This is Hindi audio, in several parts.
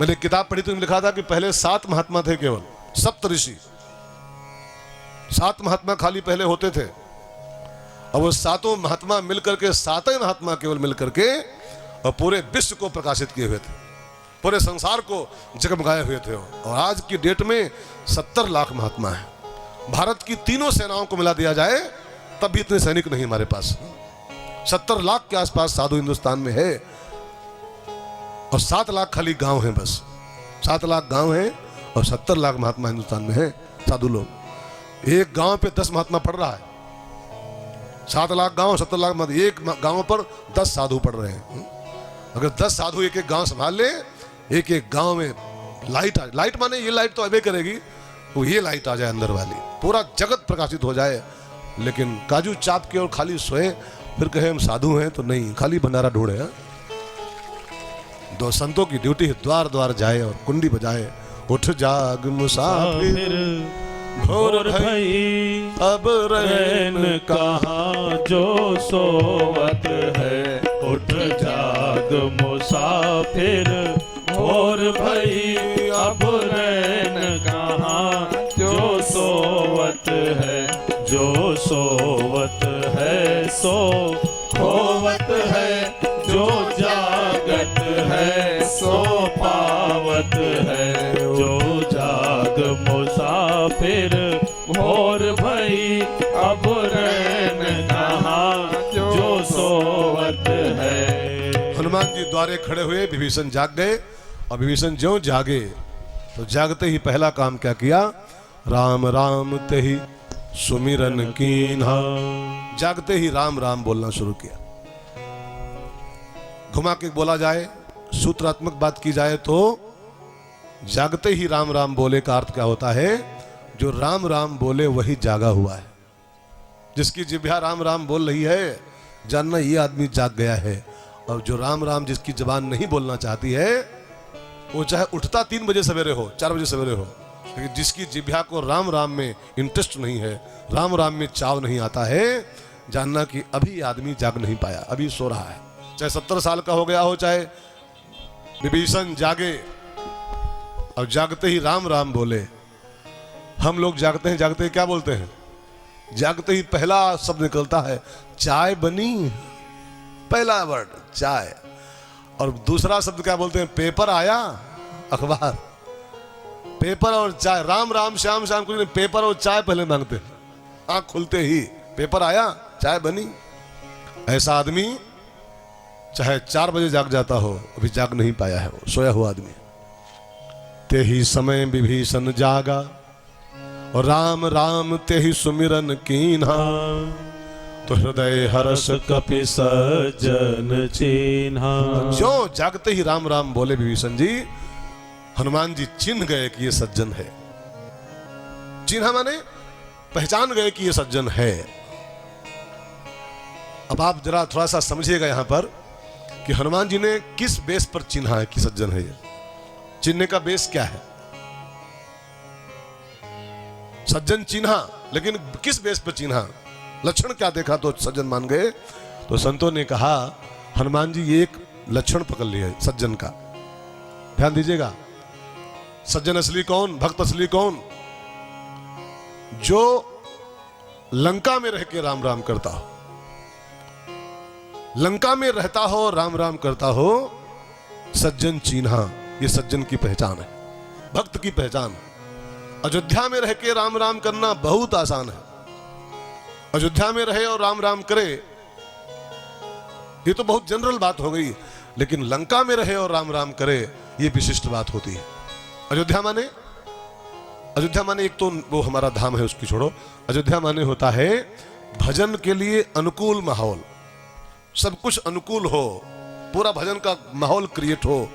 मैंने किताब पढ़ी तो लिखा था कि पहले 7 महात्मा थे, केवल सप्तऋषि, 7 महात्मा खाली पहले होते थे। और वो 7 महात्मा मिलकर के 7 महात्मा केवल मिलकर के और पूरे विश्व को प्रकाशित किए हुए थे, पूरे संसार को जगमगाए हुए थे। और आज की डेट में 70 लाख महात्मा हैं। भारत की तीनों सेनाओं को मिला दिया जाए तब भी इतने सैनिक नहीं हमारे पास। 70 लाख के आसपास साधु हिंदुस्तान में है और 7 लाख खाली गांव हैं, बस 7 लाख गांव हैं और 70 लाख महात्मा हिंदुस्तान में हैं साधु लोग। एक गांव पे 10 महात्मा पढ़ रहा है। 7 लाख गांव, 70 लाख महात्मा, एक गांव पर 10 साधु पढ़ रहे हैं। अगर 10 साधु एक एक गांव संभाल ले, एक एक गांव में लाइट माने ये लाइट तो अबे करेगी, वो ये लाइट आ जाए अंदर वाली, पूरा जगत प्रकाशित हो जाए। लेकिन काजू चाप के और खाली सोए फिर कहे हम साधु हैं तो नहीं, खाली भंडारा ढूंढे। दो संतों की ड्यूटी है द्वार द्वार जाए और कुंडी बजाए, उठ जाग मुसाफिर भोर भई अब रहन कहाँ जो सोवत है। उठ जाग मुसाफिर भोर भई अब रहन कहाँ जो सोवत है। जो सोवत है सो खोवत है, जो जागत है सो पावत है। जो जाग मुसाफिर भोर भई अब रहन कहाँ जो सोवत है। हनुमान जी द्वारे खड़े हुए, विभीषण जाग गए और विभीषण ज्यों जागे तो जागते ही पहला काम क्या किया, राम राम ते ही सुमिरन कीन्हा। जागते ही राम राम बोलना शुरू किया। घुमा के बोला जाए, सूत्रात्मक बात की जाए तो जागते ही राम राम बोले का अर्थ क्या होता है, जो राम राम बोले वही जागा हुआ है। जिसकी जिह्वा राम राम बोल रही है, जानना ये आदमी जाग गया है। और जो राम राम जिसकी जबान नहीं बोलना चाहती है, वो चाहे उठता 3 बजे सवेरे हो, 4 बजे सवेरे हो, लेकिन जिसकी जिह्वा को राम राम में इंटरेस्ट नहीं है, राम राम में चाव नहीं आता है, जानना कि अभी आदमी जाग नहीं पाया, अभी सो रहा है। चाहे 70 साल का हो गया हो, चाहे विभीषण जागे और जागते ही राम राम बोले। हम लोग जागते हैं, जागते ही क्या बोलते हैं, जागते ही पहला शब्द निकलता है चाय बनी, पहला वर्ड चाय। और दूसरा शब्द क्या बोलते हैं, पेपर आया, अखबार। पेपर और चाय, राम राम श्याम श्याम कुछ नहीं, पेपर और चाय पहले मांगते हैं। आंख खुलते ही पेपर आया, चाय बनी। ऐसा आदमी चाहे 4 बजे जाग जाता हो, अभी जाग नहीं पाया है, वो सोया हुआ आदमी। ते ही समय विभीषण जागा और राम राम ते ही सुमिरन कीन्हा। तो हृदय हर्ष कपि सज्जन चिन्हा। जो जागते ही राम राम बोले विभीषण जी, हनुमान जी चिन्ह गए कि ये सज्जन है। चिन्ह माने पहचान गए कि ये सज्जन है। अब आप जरा थोड़ा सा समझिएगा यहां पर कि हनुमान जी ने किस बेस पर चिन्हा है कि सज्जन है ये। चिन्हने का बेस क्या है, सज्जन चिन्हा, लेकिन किस बेस पर चिन्हा, लक्षण क्या देखा तो सज्जन मान गए। तो संतों ने कहा हनुमान जी ये एक लक्षण पकड़ लिए सज्जन का। ध्यान दीजिएगा, सज्जन असली कौन, भक्त असली कौन, जो लंका में रह के राम राम करता हो, लंका में रहता हो राम राम करता हो, सज्जन चिन्हा, ये सज्जन की पहचान है, भक्त की पहचान। अयोध्या में रह के राम राम करना बहुत आसान है। अयोध्या में रहे और राम राम करे, ये तो बहुत जनरल बात हो गई। लेकिन लंका में रहे और राम राम करे, ये विशिष्ट बात होती है। अयोध्या माने एक तो वो हमारा धाम है, उसकी छोड़ो। अयोध्या माने होता है भजन के लिए अनुकूल माहौल, सब कुछ अनुकूल हो, पूरा भजन का माहौल क्रिएट हो,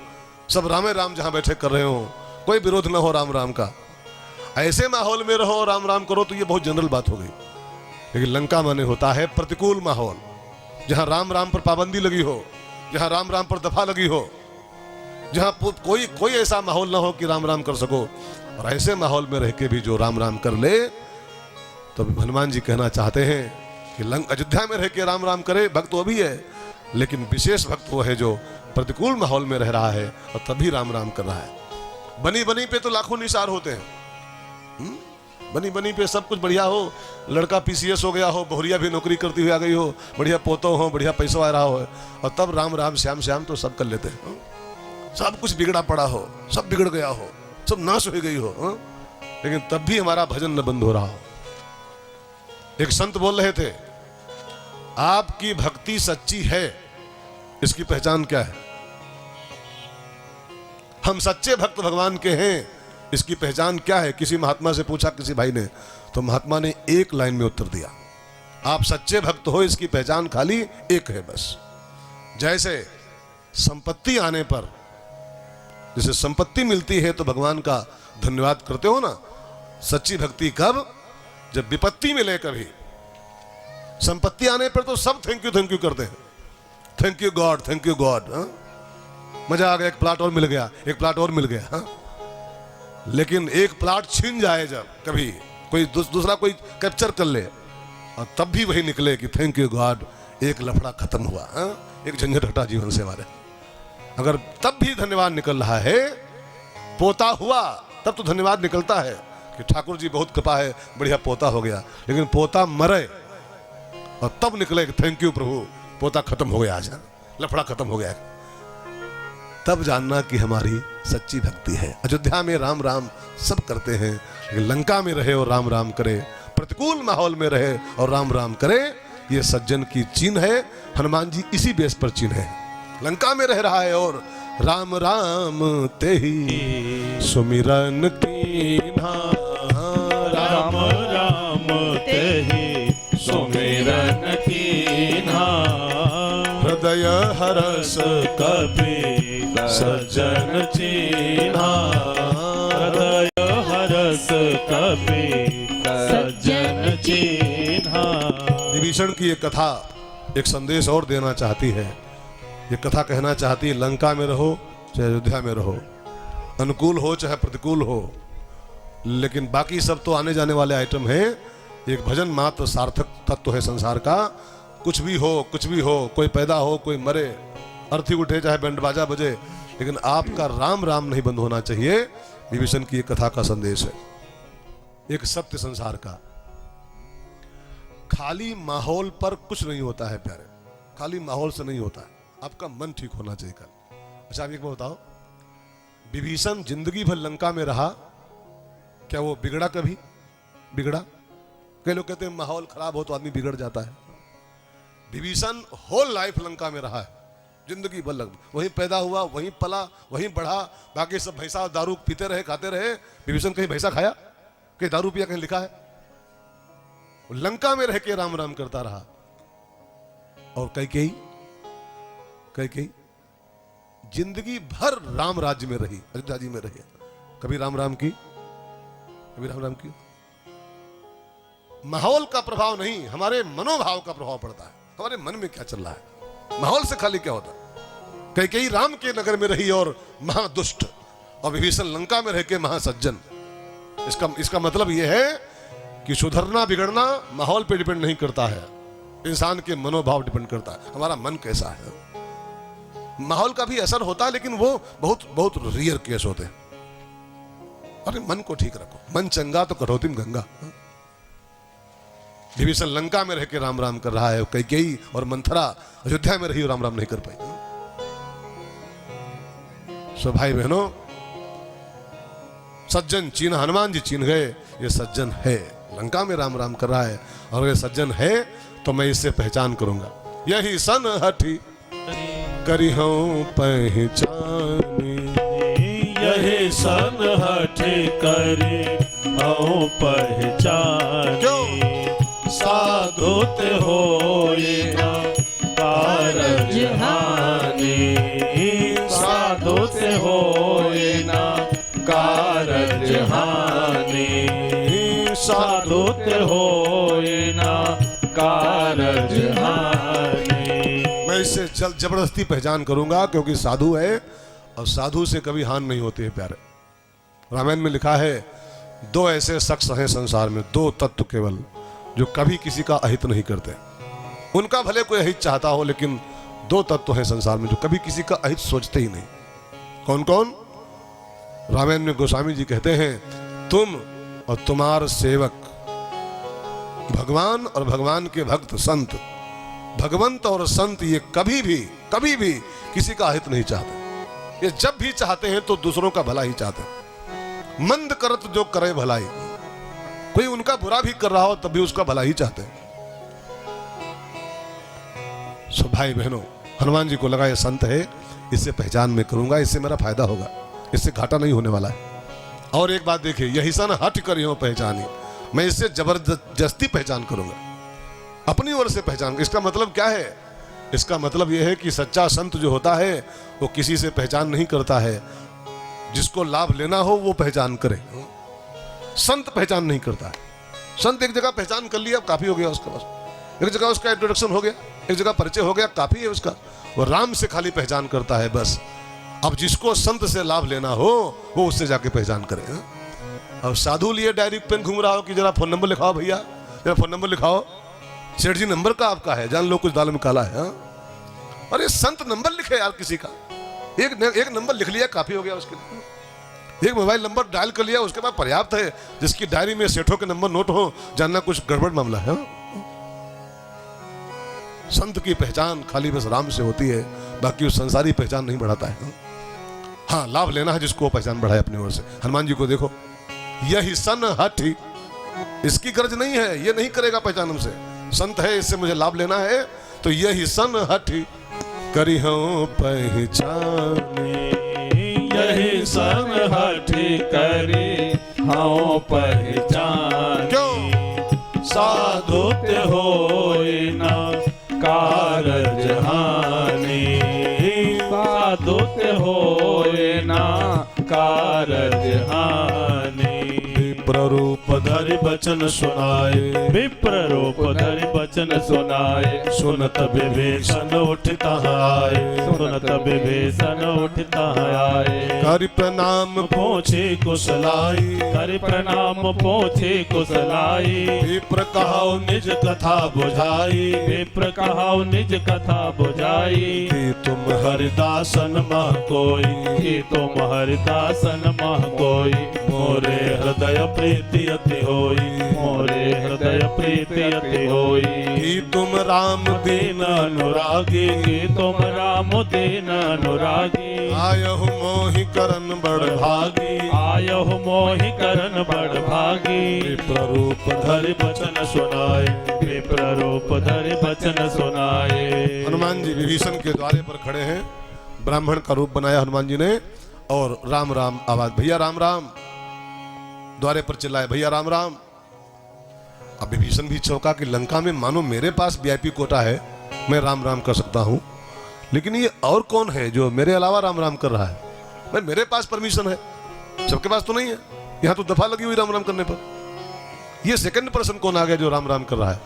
सब रामे राम जहां बैठे कर रहे हो, कोई विरोध ना हो राम राम का। ऐसे माहौल में रहो राम राम करो, तो ये बहुत जनरल बात हो गई। लेकिन लंका माने होता है प्रतिकूल माहौल, जहां राम राम पर पाबंदी लगी हो, जहां राम राम पर दफा लगी हो, जहां कोई ऐसा माहौल ना हो कि राम राम कर सको। और ऐसे माहौल में रह के भी जो राम राम कर ले, तो हनुमान जी कहना चाहते हैं कि अयोध्या में रह के राम राम करे, भक्त वो भी है, लेकिन विशेष भक्त वो है जो प्रतिकूल माहौल में रह रहा है और तभी राम राम कर रहा है। बनी बनी पे तो लाखों निसार होते हैं। बनी बनी पे सब कुछ बढ़िया हो, लड़का पीसीएस हो गया हो, बहुरिया भी नौकरी करती हुई आ गई हो, बढ़िया पोतो हो, बढ़िया पैसा आ रहा हो, और तब राम राम श्याम श्याम तो सब कर लेते हैं। सब कुछ बिगड़ा पड़ा हो, सब बिगड़ गया हो, सब नाश हो गई हो, लेकिन तब भी हमारा भजन न बंद हो रहा हो। एक संत बोल रहे थे, आपकी भक्ति सच्ची है, इसकी पहचान क्या है? हम सच्चे भक्त भगवान के हैं, इसकी पहचान क्या है? किसी महात्मा से पूछा किसी भाई ने, तो महात्मा ने एक लाइन में उत्तर दिया, आप सच्चे भक्त हो इसकी पहचान खाली एक है बस। जैसे संपत्ति आने पर, जैसे संपत्ति मिलती है तो भगवान का धन्यवाद करते हो ना, सच्ची भक्ति कब? जब विपत्ति मिले। कभी संपत्ति आने पर तो सब थैंक यू करते हैं, thank you God, thank you God, मजा आ गया, एक प्लाट और मिल गया, एक प्लाट और मिल गया, लेकिन एक प्लाट छिन जाए, जब कभी कोई दूसरा कोई कैप्चर कर ले, और तब भी वही निकले कि थैंक यू गॉड, एक लफड़ा खत्म हुआ, एक झंझट हटा जीवन से हमारे। अगर तब भी धन्यवाद निकल रहा है, पोता हुआ तब तो धन्यवाद निकलता है कि ठाकुर जी बहुत कृपा है, बढ़िया पोता हो गया। लेकिन पोता मरे और तब निकले कि थैंक यू प्रभु, पोता खत्म हो गया, आज लफड़ा खत्म हो गया, तब जानना कि हमारी सच्ची भक्ति है। अयोध्या में राम राम सब करते हैं, लेकिन लंका में रहे और राम राम करे, प्रतिकूल माहौल में रहे और राम राम करे, ये सज्जन की चिन्ह है। हनुमान जी इसी बेस पर चिन्ह है, लंका में रह रहा है और राम राम ते ही सुमिरन कीन्हा, राम राम ते ही सुमिरन कीन्हा, हृदय हरस कपि सज्जन चीन्हा, हृदय हरस कपि सज्जन चीन्हा। विभीषण की एक कथा एक संदेश और देना चाहती है। ये कथा कहना चाहती है, लंका में रहो चाहे अयोध्या में रहो, अनुकूल हो चाहे प्रतिकूल हो, लेकिन बाकी सब तो आने जाने वाले आइटम हैं। एक भजन मात्र सार्थक तत्व है संसार का। कुछ भी हो, कोई पैदा हो, कोई मरे, अर्थी उठे, चाहे बैंड बाजा बजे, लेकिन आपका राम राम नहीं बंद होना चाहिए। विभीषण की एक कथा का संदेश है, एक सत्य संसार का। खाली माहौल पर कुछ नहीं होता है प्यारे, खाली माहौल से नहीं होता है, आपका मन ठीक होना चाहिए कल। अच्छा आप एक बात बताओ, विभीषण जिंदगी भर लंका में रहा, क्या वो बिगड़ा? कभी बिगड़ा? कई लोग कहते हैं माहौल खराब हो तो आदमी बिगड़ जाता है। विभीषण होल लाइफ लंका में रहा है, जिंदगी भर वहीं पैदा हुआ, वहीं पला, वहीं बढ़ा, बाकी सब भैंसा दारू पीते रहे, खाते रहे। विभीषण कहीं भैंसा खाया, कहीं दारू पिया, कहीं लिखा है? लंका में रह के राम राम करता रहा। और कई जिंदगी भर राम राज्य में रही, अयोध्या जी में रही, कभी राम राम की, कभी राम राम की। माहौल का प्रभाव नहीं, हमारे मनोभाव का प्रभाव पड़ता है, हमारे मन में क्या चल रहा है। माहौल से खाली क्या होता? कई राम के नगर में रही और महादुष्ट, और विभीषण लंका में रह के महासज्जन। इसका मतलब यह है कि सुधरना बिगड़ना माहौल पे डिपेंड नहीं करता है, इंसान के मनोभाव डिपेंड करता है, हमारा मन कैसा है। माहौल का भी असर होता है, लेकिन वो बहुत बहुत रियर केस होते हैं। अरे मन को ठीक रखो, मन चंगा तो कटौती में गंगा। विभीषण लंका में रह के राम राम कर रहा है, कैकेयी और मंथरा अयोध्या में रही और राम राम नहीं कर पाई। सो भाई बहनों, सज्जन चिन्ह, हनुमान जी चिन्ह गए, ये सज्जन है, लंका में राम राम कर रहा है, और ये सज्जन है तो मैं इससे पहचान करूंगा। यही सन हठी करी हूं पहचानी, यही सन हठी करी हूं पहचानी, साधुत होए ना कारज हानि, साधुत होए ना कारज हानि, साधुत होए ना कारज हानि। मैं इससे जबरदस्ती पहचान करूंगा, क्योंकि साधु है और साधु से कभी हानि नहीं होती है प्यारे। रामायण में लिखा है, दो ऐसे शख्स हैं संसार में, दो तत्व केवल, जो कभी किसी का अहित नहीं करते। उनका भले कोई अहित चाहता हो, लेकिन दो तत्व हैं संसार में जो कभी किसी का अहित सोचते ही नहीं। कौन कौन? रामायण में गोस्वामी जी कहते हैं, तुम और तुम्हार सेवक, भगवान और भगवान के भक्त संत, भगवंत और संत ये कभी भी किसी का हित नहीं चाहते। ये जब भी चाहते हैं तो दूसरों का भला ही चाहते हैं। मंद करत जो करे भलाई, कोई उनका बुरा भी कर रहा हो तब भी उसका भला ही चाहते हैं। सो भाई बहनों, हनुमान जी को लगा ये संत है, इससे पहचान में करूंगा, इससे मेरा फायदा होगा, इससे घाटा नहीं होने वाला है। और एक बात देखिए, यही सन हट कर यूं पहचानी, मैं इससे जबरदस्ती पहचान करूंगा, अपनी ओर से पहचान। इसका मतलब क्या है? इसका मतलब यह है कि सच्चा संत जो होता है वो किसी से पहचान नहीं करता है, जिसको लाभ लेना हो वो पहचान करे। संत पहचान नहीं करता है। संत एक जगह पहचान कर लिया, काफी हो गया उसका, बस एक जगह उसका इंट्रोडक्शन हो गया, एक जगह परिचय हो गया, काफी है उसका। वो राम से खाली पहचान करता है बस। अब जिसको संत से लाभ लेना हो वो उससे जाके पहचान करे। अब साधु लिए डायरी पेन घूम रहा हो कि जरा फोन नंबर लिखाओ भैया, जरा फोन नंबर लिखाओ, सेठ जी नंबर का आपका है, जान लो कुछ दाल में काला है। अरे संत नंबर लिखे यार किसी का, एक नंबर लिख लिया काफी हो गया उसके लिए। एक मोबाइल नंबर डायल कर लिया उसके बाद पर्याप्त है। जिसकी डायरी में सेठों के नंबर नोट हो, जानना कुछ गड़बड़ मामला है। संत की पहचान खाली बस राम से होती है, बाकी उस संसारी पहचान नहीं बढ़ाता है। हाँ, लाभ लेना है जिसको पहचान बढ़ाए अपनी ओर से। हनुमान जी को देखो, यही सन हठी, इसकी गर्ज नहीं है, ये नहीं करेगा पहचान हमसे। संत है, इससे मुझे लाभ लेना है, तो यही सन हठी करी हूं पहचाने। यही सन हठी करी हूं पहचाने। क्यों? साधुत्य होए न कारज हानि, साधुत्य होए न कारज हानि। विप्र रूप धरि बचन सुनाए, विप्र रूप धरि बचन सुनाए। सुनत विभीषण उठता आए, सुनत विभीषण उठता आए। करि प्रणाम पोछे कुशलाई, करि प्रणाम पोछे कुशलाई। विप्र कहाओ निज कथा बुझाई, विप्र कहाओ निज कथा बुझाई। कि तुम हरिदासन मह कोई, कि तुम हरिदासन मह कोई। मोरे हृदय प्रीति अति होई, मोरे हृदय प्रीति अति होई। कि तुम राम दीन अनुरागी, कि तुम राम दीन अनुरागी। आयहु मोहि करन बड़ भागी, आयहु मोहि करन बड़ भागी। विप्र रूप धरि बचन सुनाए, विप्र रूप धरि बचन सुनाए। हनुमान जी विभीषण के द्वारे पर खड़े हैं, ब्राह्मण का रूप बनाया हनुमान जी ने, और राम राम आवाज, भैया राम राम, द्वारे पर चिल्लाए भैया राम राम। अब विभीषण भी चौंका कि लंका में मानो मेरे पास वीआईपी कोटा है, मैं राम राम कर सकता हूं, लेकिन ये और कौन है जो मेरे अलावा राम राम कर रहा है? भाई मेरे पास परमिशन है, सबके पास तो नहीं है। यहां तो दफा लगी हुई राम राम करने पर, ये सेकंड पर्सन कौन आ गया जो राम राम कर रहा है?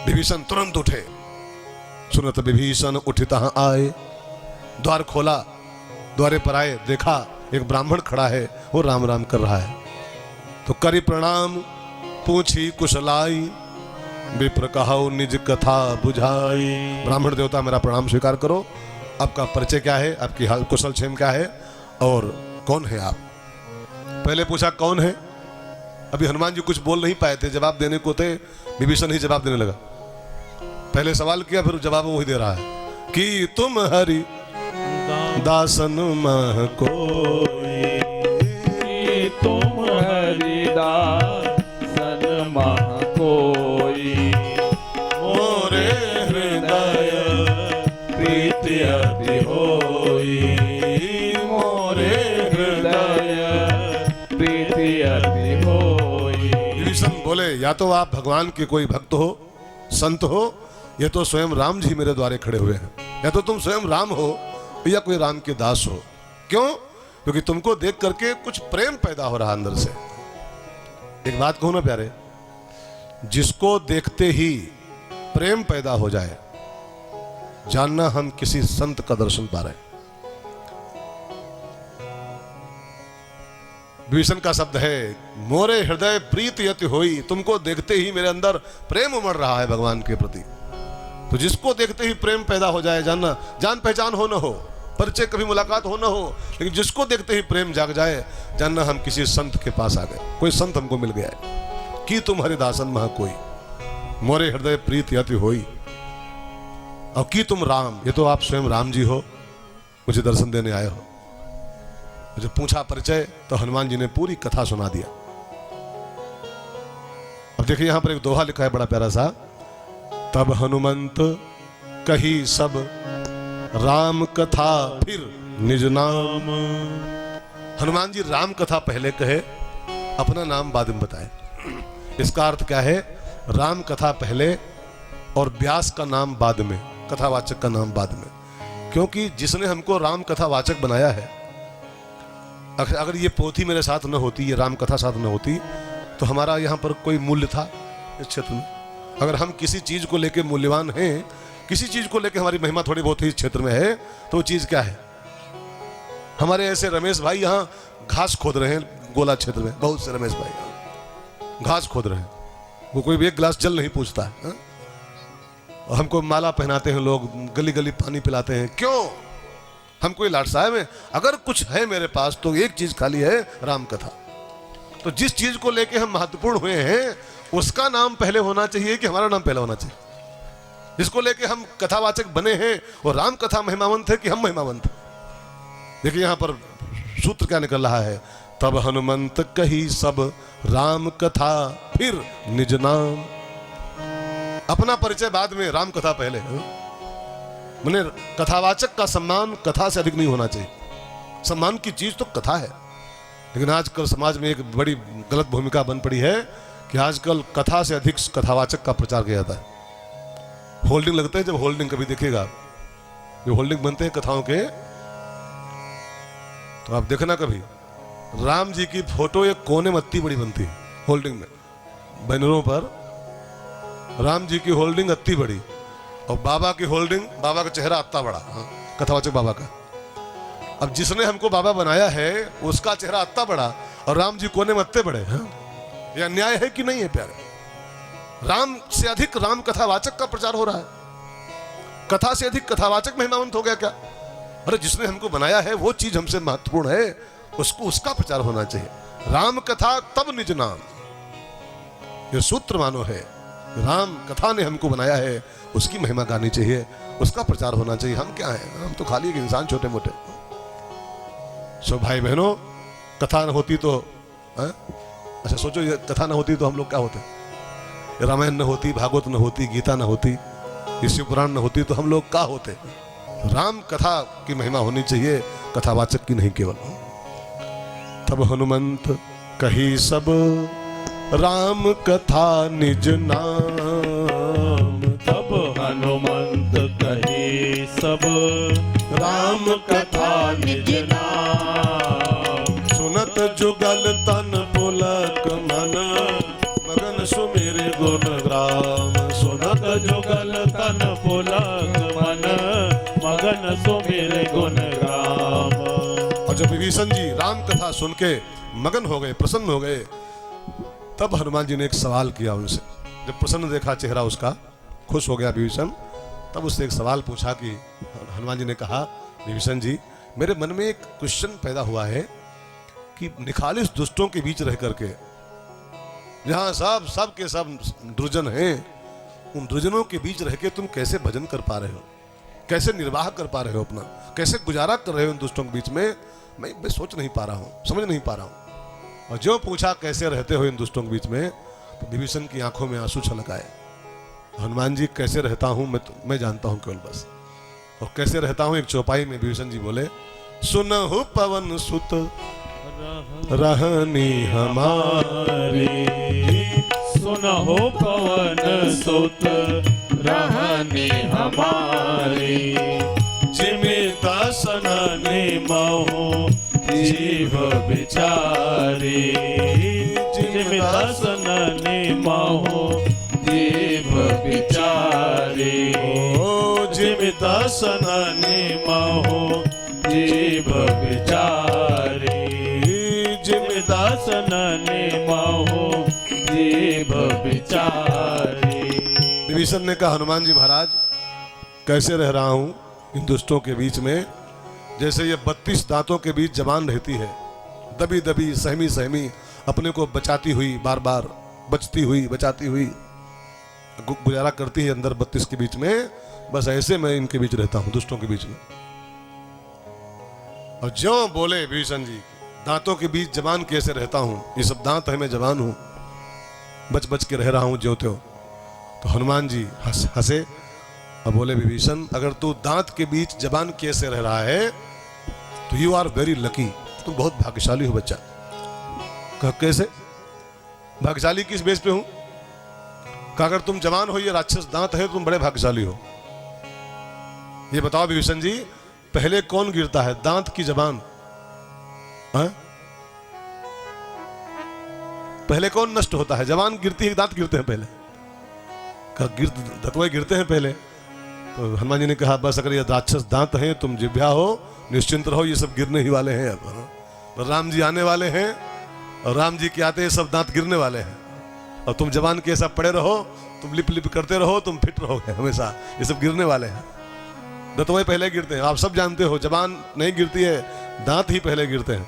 विभीषण तुरंत उठे। सुनत विभीषण उठता आए, द्वार खोला, द्वारे पर आए, देखा एक ब्राह्मण खड़ा है, वो राम राम कर रहा है। तो करी प्रणाम पूछी कुशलाई, विप्र कहाओ निज कथा बुझाई। ब्राह्मण देवता मेरा प्रणाम स्वीकार करो, आपका परिचय क्या है, आपकी हाल कुशल क्षेम क्या है, और कौन है आप? पहले पूछा कौन है, अभी हनुमान जी कुछ बोल नहीं पाए थे, जवाब देने को थे, विभीषण ही जवाब देने लगा। पहले सवाल किया, फिर जवाब वही दे रहा है कि तुम हरि दासन मह कोई, तुम हरिदासन मह कोई। मोरे हृदय प्रीति अति होई, मोरे हृदय प्रीति अति होई। विभीषण बोले, या तो आप भगवान के कोई भक्त हो, संत हो, या तो स्वयं राम जी मेरे द्वारे खड़े हुए हैं, या तो तुम स्वयं राम हो या कोई राम के दास हो। क्यों? क्योंकि तुमको देख करके कुछ प्रेम पैदा हो रहा अंदर से। एक बात कहूं ना प्यारे, जिसको देखते ही प्रेम पैदा हो जाए, जानना हम किसी संत का दर्शन पा रहे हैं। विभीषण का शब्द है, मोरे हृदय प्रीति अति होई, तुमको देखते ही मेरे अंदर प्रेम उमड़ रहा है भगवान के प्रति। तो जिसको देखते ही प्रेम पैदा हो जाए, जानना जान पहचान हो न हो, परिचय कभी मुलाकात हो न हो, लेकिन जिसको देखते ही प्रेम जाग जाए, जानना हम किसी संत के पास आ गए, कोई संत हमको मिल गया है। कि तुम हरिदासन महा कोई, मोरे हृदय प्रीति अति होई। और कि तुम राम, ये तो आप स्वयं राम जी हो, मुझे दर्शन देने आए हो। मुझे पूछा परिचय तो हनुमान जी ने पूरी कथा सुना दिया। अब देखिए यहां पर एक दोहा लिखा है बड़ा प्यारा सा, तब हनुमंत कही सब राम कथा फिर निज नाम। हनुमान जी राम कथा पहले कहे, अपना नाम बाद में बताए। इसका अर्थ क्या है, राम कथा पहले और व्यास का नाम बाद में, कथावाचक का नाम बाद में। क्योंकि जिसने हमको राम कथावाचक बनाया है, अगर ये पोथी मेरे साथ न होती, ये राम कथा साथ न होती, तो हमारा यहाँ पर कोई मूल्य था इस क्षेत्र में। अगर हम किसी चीज को लेके मूल्यवान हैं, किसी चीज को लेके हमारी महिमा थोड़ी बहुत ही इस क्षेत्र में है, तो वो चीज क्या है? हमारे ऐसे रमेश भाई यहाँ घास खोद रहे हैं गोला क्षेत्र में, बहुत से रमेश भाई यहाँ घास खोद रहे हैं, वो कोई भी एक गिलास जल नहीं पूछता है। और हमको माला पहनाते हैं लोग, गली गली पानी पिलाते हैं, क्यों? हम कोई लाट साहब हैं? अगर कुछ है मेरे पास तो एक चीज खाली है, राम कथा। तो जिस चीज को लेके हम महत्वपूर्ण हुए हैं, उसका नाम पहले होना चाहिए कि हमारा नाम पहले होना चाहिए? जिसको लेके हम कथावाचक बने हैं, और राम कथा महिमावंत है कि हम महिमावंत? देखिए यहां पर सूत्र क्या निकल रहा है, तब हनुमंत कही सब राम कथा फिर निज नाम। अपना परिचय बाद में, राम कथा पहले। मैंने कथावाचक का सम्मान कथा से अधिक नहीं होना चाहिए। सम्मान की चीज तो कथा है, लेकिन आजकल समाज में एक बड़ी गलत भूमिका बन पड़ी है कि आजकल कथा से अधिक कथावाचक का प्रचार किया जाता है। होल्डिंग लगते हैं, जब होल्डिंग कभी देखिएगा, जो होल्डिंग बनते हैं कथाओं के, तो आप देखना कभी राम जी की फोटो एक कोने में अत्ती बड़ी बनती है होल्डिंग में, बैनरों पर राम जी की होल्डिंग अत्ती बड़ी, और बाबा की होल्डिंग, बाबा का चेहरा अत्ता बड़ा। हाँ, कथावाचक बाबा का। अब जिसने हमको बाबा बनाया है उसका चेहरा अत्ता बड़ा और राम जी कोने में अत्ते बड़े। हाँ, यह अन्याय है कि नहीं है प्यारे? राम से अधिक राम कथावाचक का प्रचार हो रहा है, कथा से अधिक कथावाचक महिमावंत हो गया क्या? अरे जिसने हमको बनाया है वो चीज हमसे महत्वपूर्ण है, उसको उसका प्रचार होना चाहिए। राम कथा तब निज नाम, ये सूत्र मानो है। राम कथा ने हमको बनाया है, उसकी महिमा गानी चाहिए, उसका प्रचार होना चाहिए। हम क्या हैं? हम तो खाली एक इंसान, छोटे मोटे। सो भाई बहनों, कथा न होती तो अच्छा सोचो, ये कथा न होती तो हम लोग क्या होते? रामायण न होती, भागवत न होती, गीता न होती, शिव पुराण न होती, तो हम लोग क्या होते? राम कथा की महिमा होनी चाहिए, कथावाचक की नहीं केवल। तब हनुमंत कही सब राम कथा निज नाम। तब हनुमंत कही सब राम कथा निज नाम। सुनत जुगल तन पुलक मन, मगन सुमिर गुण ग्राम। सुनत जुगल तन पुलक मन, मगन सुमिर गुण ग्राम। और जब विभीषण जी राम कथा सुन के मगन हो गए, प्रसन्न हो गए, तब हनुमान जी ने एक सवाल किया उनसे। जब प्रसन्न देखा चेहरा उसका, खुश हो गया विभीषण, तब उससे एक सवाल पूछा कि हनुमान जी ने कहा, विभीषण जी मेरे मन में एक क्वेश्चन पैदा हुआ है कि निखालिस दुष्टों के बीच रह करके, जहां सब के सब दुर्जन हैं, उन दुर्जनों के बीच रह के तुम कैसे भजन कर पा रहे हो, कैसे निर्वाह कर पा रहे हो अपना, कैसे गुजारा कर रहे हो उन दुष्टों के बीच में? मैं सोच नहीं पा रहा हूं, समझ नहीं पा रहा हूं। और जो पूछा कैसे रहते हो इन दुष्टों के बीच में, तो विभीषण की आंखों में आंसू छलक आए। हनुमान जी कैसे रहता हूं मैं जानता हूं केवल बस। और कैसे रहता हूं, एक चौपाई में विभीषण जी बोले, सुनहु पवन सुत रहनी हमारी। सुनहु पवन सुत रहनी हमारी। जिमित सननि महु जीव बिचारी। जिमित सननि महु जीव बिचारी। जिमित सननि महु जीव बिचारी। जिमित सननि महु जीव बिचारी। विभीषण ने कहा, हनुमान जी महाराज कैसे रह रहा हूं इन दुष्टों के बीच में, जैसे ये 32 दांतों के बीच जबान रहती है, दबी दबी सहमी सहमी अपने को बचाती हुई, बार बार बचती हुई बचाती हुई गुजारा करती है अंदर 32 के बीच में। बस ऐसे मैं इनके बीच रहता हूं, दुष्टों के बीच में। और ज्यों बोले भीषण जी, दांतों के बीच जबान कैसे रहता हूं, ये सब दांत है, मैं जबान हूं, बच बच के रह रहा हूं ज्यों त्यों। तो हनुमान जी हंसे और बोले विभीषण, अगर तू दांत के बीच जबान कैसे रह रहा है तो यू आर वेरी लकी, तुम बहुत भाग्यशाली हो बच्चा। कहा कैसे भाग्यशाली, किस बेस पे हूं? कहा अगर तुम जवान हो, ये राक्षस दांत है, तुम बड़े भाग्यशाली हो। ये बताओ विभीषण जी, पहले कौन गिरता है, दांत की जबान? पहले कौन नष्ट होता है, जबान गिरती है, दांत गिरते हैं पहले? कहा दतवे गिरते हैं पहले। तो हनुमान जी ने कहा बस अगर ये राक्षस दांत हैं, तुम जिभ्या हो, निश्चिंत रहो, ये सब गिरने ही वाले हैं। अब राम जी आने वाले हैं और राम जी के आते सब दांत गिरने वाले हैं, और तुम जबान के सब पड़े रहो, तुम लिप लिप करते रहो, तुम फिट रहोगे हमेशा, ये सब गिरने वाले हैं। दतवे पहले गिरते हैं, आप सब जानते हो, जबान नहीं गिरती है, दांत ही पहले गिरते हैं।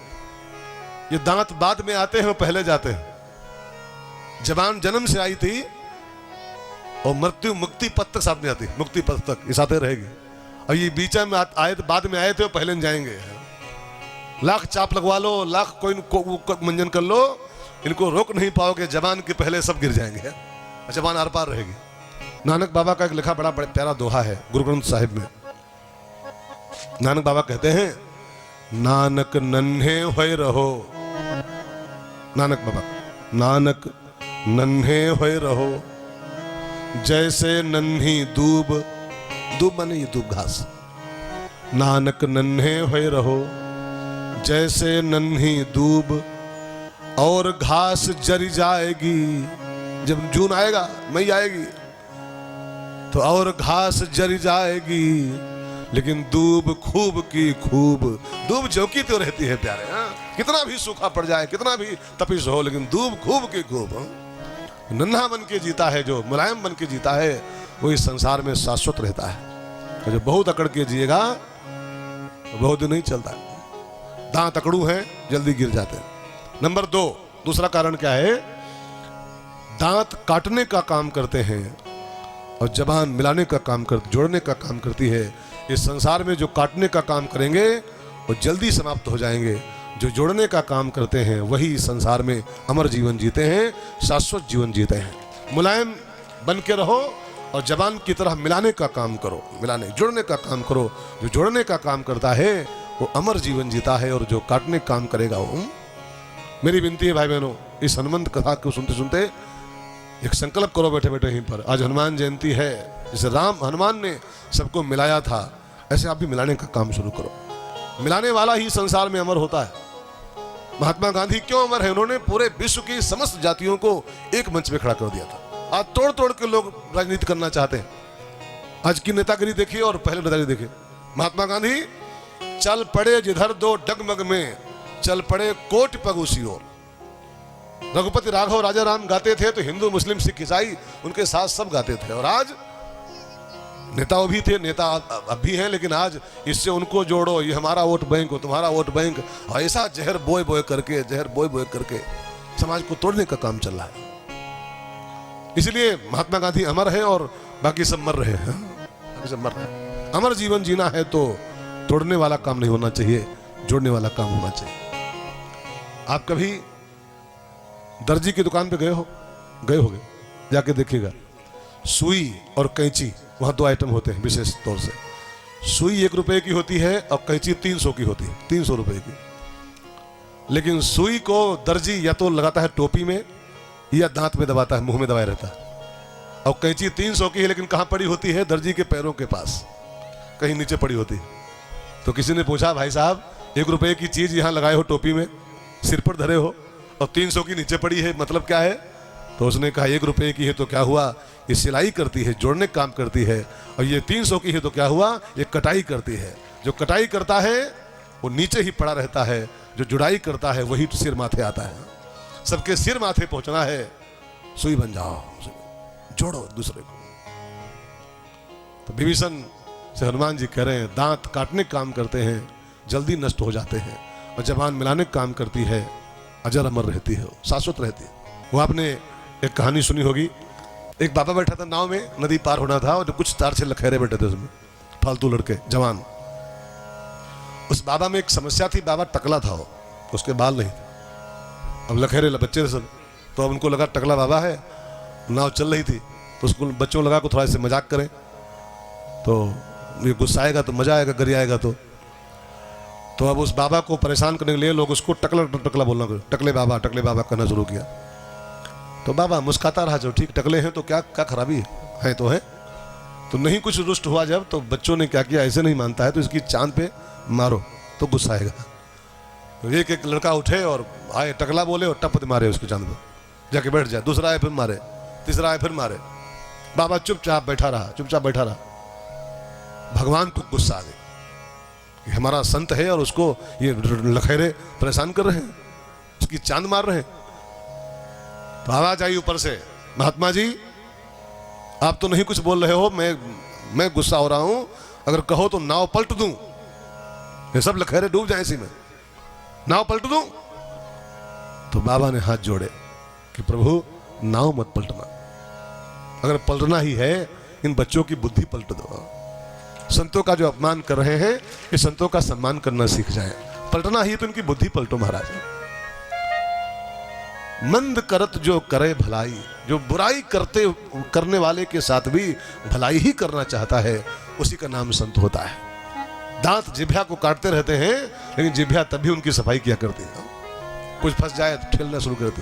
ये दांत बाद में आते हैं और पहले जाते हैं। जबान जन्म से आई थी और मृत्यु मुक्ति पथ तक साथ में आती, मुक्ति पथ तक ये साथ रहेगी। और ये बीच में आए, बाद में आए थे और पहले जाएंगे। लाख चाप लगवा लो, लाख कोई मंजन कर लो, इनको रोक नहीं पाओगे, जबान के पहले सब गिर जाएंगे, जबान आर पार रहेगी। नानक बाबा का एक लिखा बड़ा प्यारा दोहा है गुरु ग्रंथ साहिब में। नानक बाबा कहते हैं, नानक नन्हे होए रहो, नानक बाबा, नानक नन्हे होए रहो, जैसे नन्ही दूब, दूब माने ये दूब घास, नानक नन्हे होए रहो जैसे नन्ही दूब, और घास जरी जाएगी, जब जून आएगा, मई आएगी, तो और घास जरी जाएगी, लेकिन दूब खूब की खूब, दूब जो की तो रहती है प्यारे। कितना भी सूखा पड़ जाए, कितना भी तपिश हो, लेकिन दूब खूब की खूब। नन्हा बन के जीता है, जो मुलायम बन के जीता है, वो इस संसार में शाश्वत रहता है। और जो बहुत अकड़ के जिएगा तो बहुत दिन नहीं चलता। दांत अकड़ू हैं, जल्दी गिर जाते हैं। नंबर 2, दूसरा कारण क्या है, दांत काटने का काम करते हैं और जबान मिलाने का काम कर, जोड़ने का काम करती है। इस संसार में जो काटने का काम करेंगे वो जल्दी समाप्त हो जाएंगे, जो जोड़ने का काम करते हैं वही संसार में अमर जीवन जीते हैं, शाश्वत जीवन जीते हैं। मुलायम बन के रहो और जबान की तरह मिलाने का काम करो, मिलाने जोड़ने का काम करो। जो जोड़ने का काम करता है वो अमर जीवन जीता है, और जो काटने का काम करेगा वो। मेरी विनती है भाई बहनों, इस हनुमंत कथा को सुनते सुनते एक संकल्प करो बैठे बैठे यहीं पर। आज हनुमान जयंती है, जैसे हनुमान ने सबको मिलाया था, ऐसे आप भी मिलाने का काम शुरू करो। मिलाने वाला ही संसार में अमर होता है। महात्मा गांधी क्यों अमर है? उन्होंने पूरे विश्व की समस्त जातियों को एक मंच पे खड़ा कर दिया था। आज तोड़ तोड़ के लोग राजनीति करना चाहते हैं। आज की नेतागिरी देखिए और पहले नेतागिरी देखिए। महात्मा गांधी चल पड़े जिधर दो डगमग में, चल पड़े कोट पग उसी ओर। रघुपति राघव राजा राम गाते थे तो हिंदू मुस्लिम सिख ईसाई उनके साथ सब गाते थे। और आज नेता वो भी थे, नेता अब भी हैं, लेकिन आज इससे उनको जोड़ो, ये हमारा वोट बैंक हो, तुम्हारा वोट बैंक, और ऐसा जहर बोए बोए करके समाज को तोड़ने का काम चल रहा है। इसलिए महात्मा गांधी अमर है और बाकी सब मर रहे हैं, बाकी सब मर रहे हैं। अमर जीवन जीना है तो तोड़ने वाला काम नहीं होना चाहिए, जोड़ने वाला काम होना चाहिए। आप कभी दर्जी की दुकान पे गए होगे, जाके देखिएगा, सुई और कैंची, वहां 2 आइटम होते हैं विशेष तौर से। सुई 1 रुपए की होती है और कैंची 300 की होती है, 300 रुपए की। लेकिन सुई को दर्जी या तो लगाता है टोपी में या दांत में दबाता है, मुंह में दबाए रहता है। और कैंची 300 की है, लेकिन कहां पड़ी होती है? दर्जी के पैरों के पास, कहीं नीचे पड़ी होती है। तो किसी ने पूछा, भाई साहब 1 रुपए की चीज यहां लगाए हो टोपी में, सिर पर धरे हो, और 300 की नीचे पड़ी है, मतलब क्या है? तो उसने कहा 1 रुपए की है तो क्या हुआ, ये सिलाई करती है, जोड़ने काम करती है। और ये 300 की है तो क्या हुआ, ये कटाई करती है। जो कटाई करता है वो नीचे ही पड़ा रहता है, जो जुड़ाई करता है वही सिर माथे आता है। सबके सिर माथे पहुंचना है, सुई बन जाओ, जोड़ो दूसरे को। तो विभीषण से हनुमान जी कह रहे हैं दांत काटने का काम करते हैं, जल्दी नष्ट हो जाते हैं, और जबान मिलाने का काम करती है, अजर अमर रहती है, शाश्वत रहती है। वो आपने एक कहानी सुनी होगी, एक बाबा बैठा था नाव में, नदी पार होना था, और कुछ 4-6 लखेरे बैठे थे उसमें, फालतू लड़के जवान। उस बाबा में एक समस्या थी, बाबा टकला था वो, उसके बाल नहीं थे। अब लखेरे बच्चे थे सब, तो अब उनको लगा टकला बाबा है, नाव चल रही थी, तो उसको बच्चों लगा को थोड़ा से मजाक करें, तो ये गुस्सा आएगा तो मजा आएगा, गर आएगा तो अब उस बाबा को परेशान करने के लिए लोग उसको टकला टकला बोलना, टकले बाबा कहना शुरू किया। तो बाबा मुस्कुराता रहा, जो ठीक टकले हैं तो क्या खराबी है तो है। तो नहीं कुछ रुष्ट हुआ जब, तो बच्चों ने क्या किया, ऐसे नहीं मानता है तो इसकी चांद पे मारो तो गुस्सा आएगा। तो एक लड़का उठे और आए, टकला बोले और टप मारे उसके चांद पे, जाके बैठ जाए। दूसरा आए फिर मारे, तीसरा आए फिर मारे। बाबा चुपचाप बैठा रहा। भगवान को गुस्सा आ गया कि हमारा संत है और उसको ये लखेरे परेशान कर रहे हैं, उसकी चांद मार रहे हैं। तो आवाज आई ऊपर से, महात्मा जी आप तो नहीं कुछ बोल रहे हो, मैं गुस्सा हो रहा हूं, अगर कहो तो नाव पलट दूं, ये सब लखेरे डूब जाए इसी में, नाव पलट दूं। तो बाबा ने हाथ जोड़े कि प्रभु नाव मत पलटना, अगर पलटना ही है इन बच्चों की बुद्धि पलट दो। संतों का जो अपमान कर रहे हैं, ये संतों का सम्मान करना सीख जाएं। पलटना ही तो इनकी बुद्धि पलटो महाराज। मंद करत जो करे भलाई, जो बुराई करने वाले के साथ भी भलाई ही करना चाहता है, उसी का नाम संत होता है। दांत जिभ्या को काटते रहते हैं, लेकिन जिभ्या तभी उनकी सफाई किया करती है। कुछ फंस जाए तो ठेलना शुरू करती।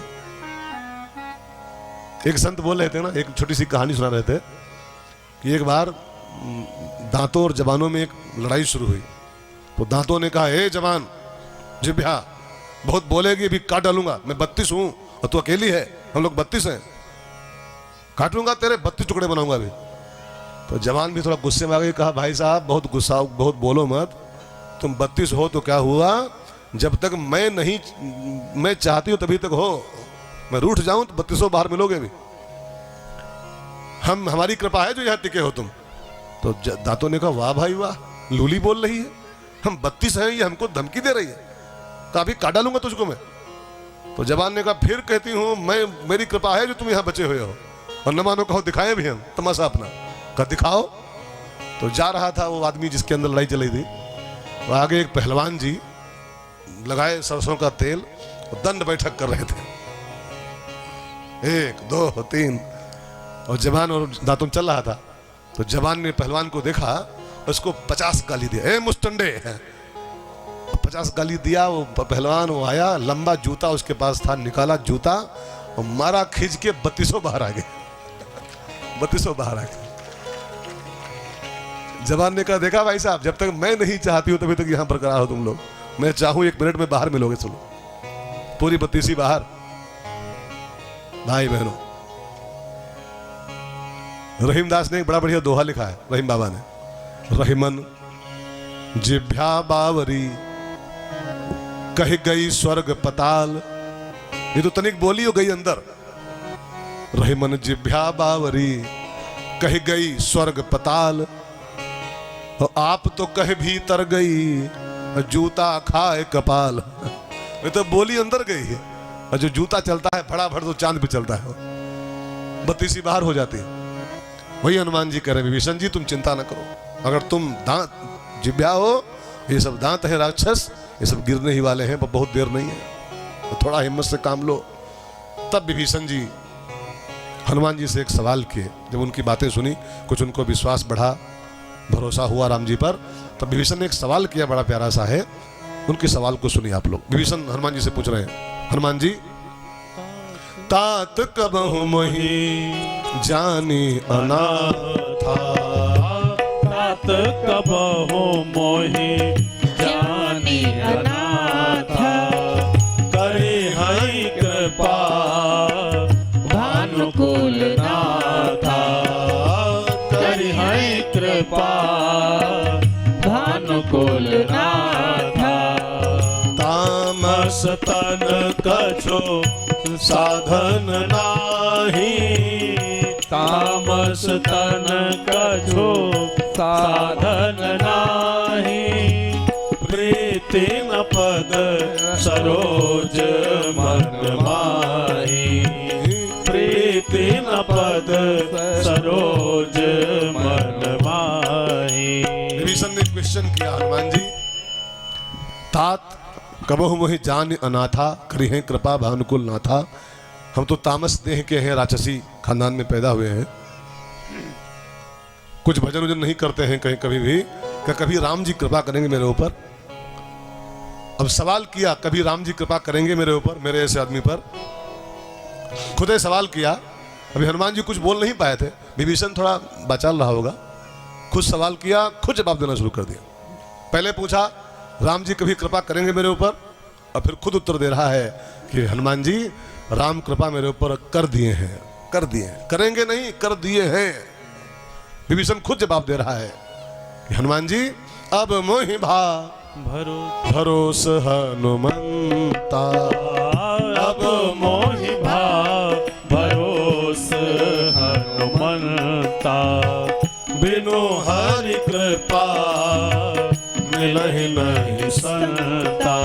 एक संत बोल रहे थे ना, एक छोटी सी कहानी सुना रहे थे कि एक बार दांतों और जबानों में एक लड़ाई शुरू हुई। तो दांतों ने कहा, हे जबान, जिभ्या बहुत बोलेगी, अभी काट डालूंगा, मैं 32 हूं और तू अकेली है, हम लोग 32 हैं, काट लूंगा तेरे 32 टुकड़े बनाऊंगा अभी। तो जवान भी थोड़ा गुस्से में आ गई, कहा भाई साहब बहुत बोलो मत, तुम 32 हो तो क्या हुआ, जब तक मैं चाहती हूं तभी तक हो, मैं रूठ जाऊं तो 32 बाहर मिलोगे भी, हमारी कृपा है जो यहां टिके हो तुम। तो दांतों ने कहा, वाह भाई वाह, लूली बोल रही है, हम 32 हैं, ये हमको धमकी दे रही है, तो अभी काट डालूंगा तुझको मैं। तो जवान ने कहा, फिर कहती हूं मेरी कृपा है जो तुम यहां बचे हुए हो, और न मानो कहो दिखाएं भी हम तमाशा अपना, कहा दिखाओ। तो जा रहा था वो आदमी जिसके अंदर लड़ाई चली थी, वो आगे एक पहलवान जी लगाए सरसों का तेल, दंड बैठक कर रहे थे, 1 2 3, और जवान और दांतों चल रहा था। तो जवान ने पहलवान को देखा, उसको 50 गाली दिया, ए मुस्टंडे, 50 गाली दिया। वो पहलवान वो आया, लंबा जूता उसके पास था, निकाला जूता और मारा खींच के 32 बाहर आ गए, 32 बाहर आ गए। जवान ने कहा, देखा भाई साहब, जब तक मैं नहीं चाहती हूं तभी तक यहां बरकरार हो तुम लोग, मैं चाहूं 1 मिनट में बाहर मिलोगे, चलो पूरी 32 बाहर। भाई बहनों, रहीम दास ने एक बड़ा बढ़िया दोहा लिखा है, रहीम बाबा ने, रहीमन जिभ्या बावरी कह गई स्वर्ग पताल, ये तो तनिक बोली हो गई अंदर, रहीमन जिभ्या बावरी कह गई स्वर्ग पताल, और आप तो कह भीतर गई जूता खाए कपाल। ये तो बोली अंदर गई है, और जो जूता चलता है फटाफट तो चांद पे चलता है, 32 बाहर हो जाती है। वही हनुमान जी कह रहे, विभीषण जी तुम चिंता न करो, अगर तुम दांत जिभ्या हो, ये सब दांत है राक्षस, ये सब गिरने ही वाले हैं, पर बहुत देर नहीं है, तो थोड़ा हिम्मत से काम लो। तब विभीषण जी हनुमान जी से एक सवाल किए, जब उनकी बातें सुनी, कुछ उनको विश्वास बढ़ा, भरोसा हुआ राम जी पर, तब विभीषण ने एक सवाल किया, बड़ा प्यारा सा है, उनके सवाल को सुनिए आप लोग। विभीषण हनुमान जी से पूछ रहे हैं, हनुमान जी तात कबहु मोहि जानी अनाथा, तात कबहु मोहि जानी अनाथा, करे हरि कृपा भानुकुल नाथा, करे हरि कृपा भानुकुल नाथा, तामस तन कछो साधन नाही, तामस तन कछो साधन नाही प्रीति न पद सरोज मन माही प्रीति न पद सरोज मन माही। विभीषण ने क्वेश्चन किया, हनुमान जी तात कबहु मोहि जान अनाथा करी हैं कृपा भानुकुल नाथा। हम तो तामस देह के हैं, राक्षसी खानदान में पैदा हुए हैं, कुछ भजन वजन नहीं करते हैं कहीं कभी भी, क्या कभी राम जी कृपा करेंगे मेरे ऊपर? अब सवाल किया, कभी राम जी कृपा करेंगे मेरे ऊपर, मेरे ऐसे आदमी पर? खुद ही सवाल किया। अभी हनुमान जी कुछ बोल नहीं पाए थे, विभीषण थोड़ा बचाल रहा होगा, खुद सवाल किया, खुद जवाब देना शुरू कर दिया। पहले पूछा राम जी कभी कृपा करेंगे मेरे ऊपर, और फिर खुद उत्तर दे रहा है कि हनुमान जी राम कृपा मेरे ऊपर कर दिए हैं, कर दिए हैं, करेंगे नहीं कर दिए हैं। विभीषण खुद जवाब दे रहा है कि हनुमान जी अब मोहि भा भरोस हनुमंता, अब मोहि भा भरोस हनुमंता, बिनु हरि कृपा मिलहि नहीं संता,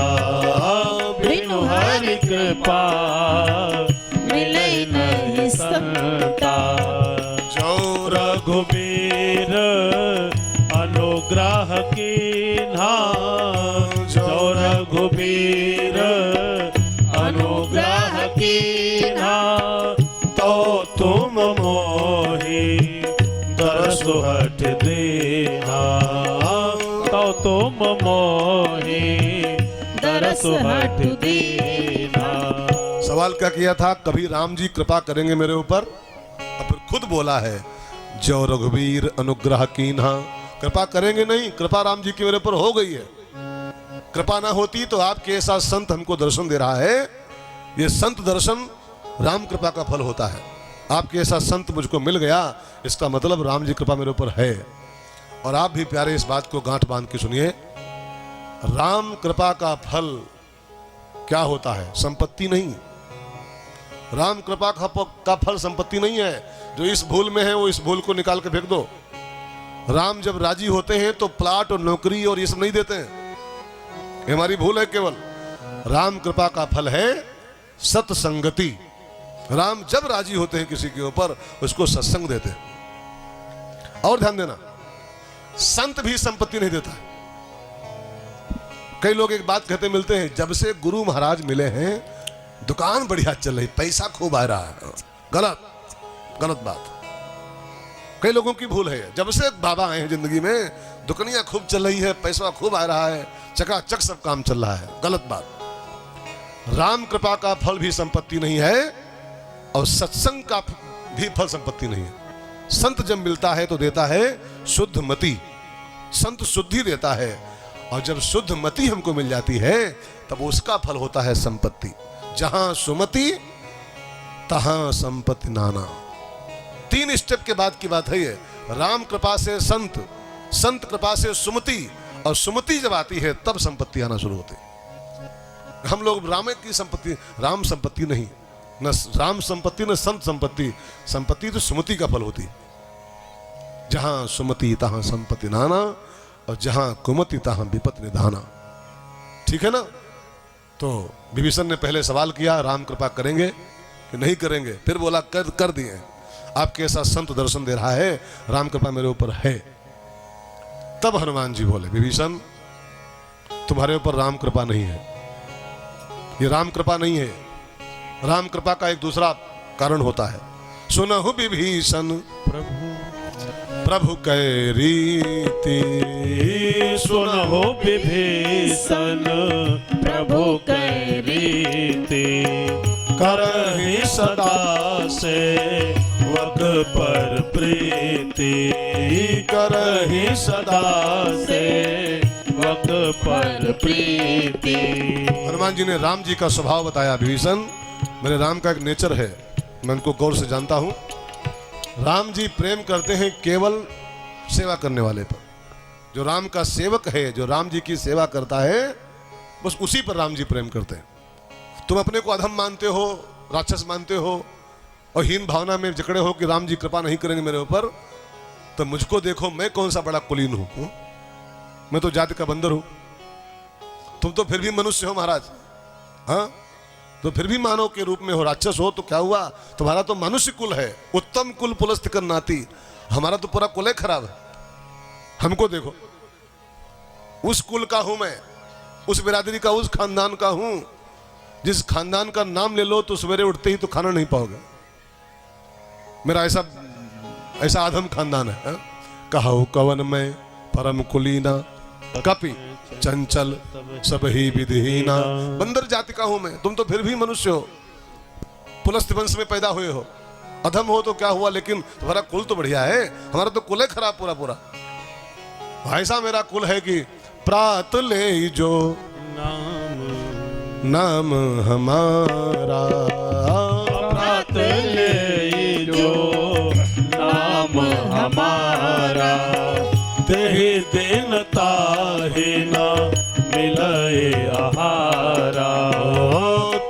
बिनु हरि कृपा मिलहि नहीं संता। जो रघुबीर अनुग्रह कीन्हा, जो रघुबीर अनुग्रह कीन्हा, तो तुम मोहि दरसु हठ देना, तो तुम मोहि दरसु हठ देना। सवाल क्या किया था? कभी राम जी कृपा करेंगे मेरे ऊपर? और फिर खुद बोला है जो रघुवीर अनुग्रह कीन्हा, कृपा करेंगे नहीं, कृपा राम जी की मेरे ऊपर हो गई है। कृपा ना होती तो आपके ऐसा संत हमको दर्शन दे रहा है, ये संत दर्शन राम कृपा का फल होता है। आपके ऐसा संत मुझको मिल गया, इसका मतलब राम जी कृपा मेरे ऊपर है। और आप भी प्यारे इस बात को गांठ बांध के सुनिए, राम कृपा का फल क्या होता है? संपत्ति नहीं। राम कृपा का फल संपत्ति नहीं है। जो इस भूल में है वो इस भूल को निकाल के फेंक दो। राम जब राजी होते हैं तो प्लाट और नौकरी और ये सब नहीं देते हैं, ये हमारी भूल है केवल। राम कृपा का फल है सत्संगति। राम जब राजी होते हैं किसी के ऊपर, उसको सत्संग देते हैं। और ध्यान देना, संत भी संपत्ति नहीं देता। कई लोग एक बात कहते मिलते हैं, जब से गुरु महाराज मिले हैं दुकान बढ़िया चल रही, पैसा खूब आ रहा है। गलत गलत बात। कई लोगों की भूल है, जब से बाबा आए हैं जिंदगी में दुकानियां खूब चल रही है, पैसा खूब आ रहा है, चकाचक सब काम चल रहा है। गलत बात। राम कृपा का फल भी संपत्ति नहीं है और सत्संग का भी फल संपत्ति नहीं है। संत जब मिलता है तो देता है शुद्ध मति, संत शुद्धि देता है, और जब शुद्ध मति हमको मिल जाती है तब उसका फल होता है संपत्ति। जहां सुमति तहां संपत्ति नाना। 3 स्टेप के बाद की बात है ये। राम कृपा से संत, संत कृपा से सुमति, और सुमति जब आती है तब संपत्ति आना शुरू होती है। हम लोग राम की संपत्ति, राम संपत्ति नहीं, न राम संपत्ति न संत संपत्ति। संपत्ति तो सुमति का फल होती है। जहां सुमति तहां संपत्ति नाना, और जहां कुमति तहां विपत्ति निधाना। ठीक है ना? तो विभीषण ने पहले सवाल किया राम कृपा करेंगे कि नहीं करेंगे, फिर बोला कर दिए। आपके ऐसा संत दर्शन दे रहा है, राम कृपा मेरे ऊपर है। तब हनुमान जी बोले विभीषण तुम्हारे ऊपर राम कृपा नहीं है, ये राम कृपा नहीं है। राम कृपा का एक दूसरा कारण होता है। सुनहु विभीषण प्रभु कै रीति, सुनहु विभीषण प्रभु कै रीति, करहि सदा सेवक पर प्रीति, करहि सदा सेवक पर प्रीति। हनुमान जी ने राम जी का स्वभाव बताया। विभीषण मेरे राम का एक नेचर है, मैं उनको गौर से जानता हूं। राम जी प्रेम करते हैं केवल सेवा करने वाले पर। जो राम का सेवक है, जो राम जी की सेवा करता है, बस उसी पर राम जी प्रेम करते हैं। तुम अपने को अधम मानते हो, राक्षस मानते हो, और हीन भावना में जकड़े हो कि राम जी कृपा नहीं करेंगे मेरे ऊपर, तो मुझको देखो, मैं कौन सा बड़ा कुलीन हूं? मैं तो जाति का बंदर हूं। तुम तो फिर भी मनुष्य हो महाराज, हाँ? तो फिर भी मानव के रूप में हो, राक्षस हो तो क्या हुआ? तुम्हारा तो मनुष्य कुल है, उत्तम कुल पुलस्त कर नाती। हमारा तो पूरा कुल है खराब है। हमको देखो, उस कुल का हूं मैं, उस बिरादरी का, उस खानदान का हूं। जिस खानदान का नाम ले लो तो सवेरे उठते ही तो खाना नहीं पाओगे। मेरा ऐसा आधम खानदान है। कहो कवन में परम कुलीना, कपि चंचल सब ही विधिहीना। बंदर जाति का हूं मैं, तुम तो फिर भी मनुष्य हो, पुलस्त वंश में पैदा हुए हो। अधम हो तो क्या हुआ, लेकिन तुम्हारा कुल तो बढ़िया है। हमारा तो कुल है खराब पूरा पूरा। ऐसा मेरा कुल है कि प्रात ले जो नाम हमारा, प्रात ले जो नाम हमारा, तेहि दिन ताहि न मिलए आहारा।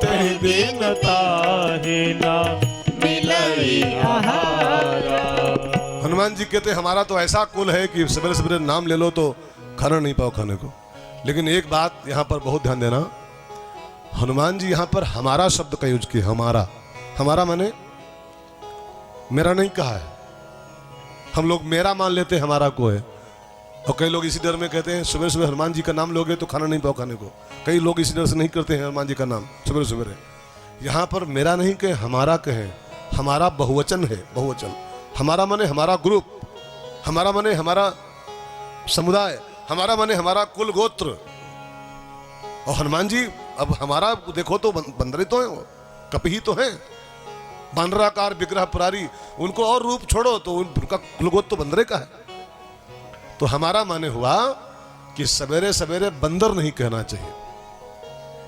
तेहि दिन ताहि न मिलए आहारा। हनुमान जी कहते हमारा तो ऐसा कुल है कि सवेरे सवेरे नाम ले लो तो खाना नहीं पाओ खाने को। लेकिन एक बात यहाँ पर बहुत ध्यान देना, हनुमान जी यहाँ पर हमारा शब्द का यूज किया। हमारा माने मेरा नहीं कहा है। हम लोग मेरा मान लेते हैं, हमारा को है। और कई लोग इसी डर में कहते हैं सुबह सुबह हनुमान जी का नाम लोगे तो खाना नहीं पाओ खाने को। कई लोग इसी डर से नहीं करते हैं हनुमान जी का नाम सुबह सुबह। यहाँ पर मेरा नहीं कहे, हमारा कहें। हमारा बहुवचन है, बहुवचन। हमारा माने हमारा ग्रुप, हमारा माने हमारा समुदाय, हमारा माने हमारा कुल गोत्र। और हनुमान जी अब हमारा देखो तो बंदर ही तो है, वो कपि ही तो है, बानराकार विग्रह पुरारी। उनको और रूप छोड़ो तो उनका कुल गोत्र तो बंदरे का है। तो हमारा माने हुआ कि सवेरे सवेरे बंदर नहीं कहना चाहिए।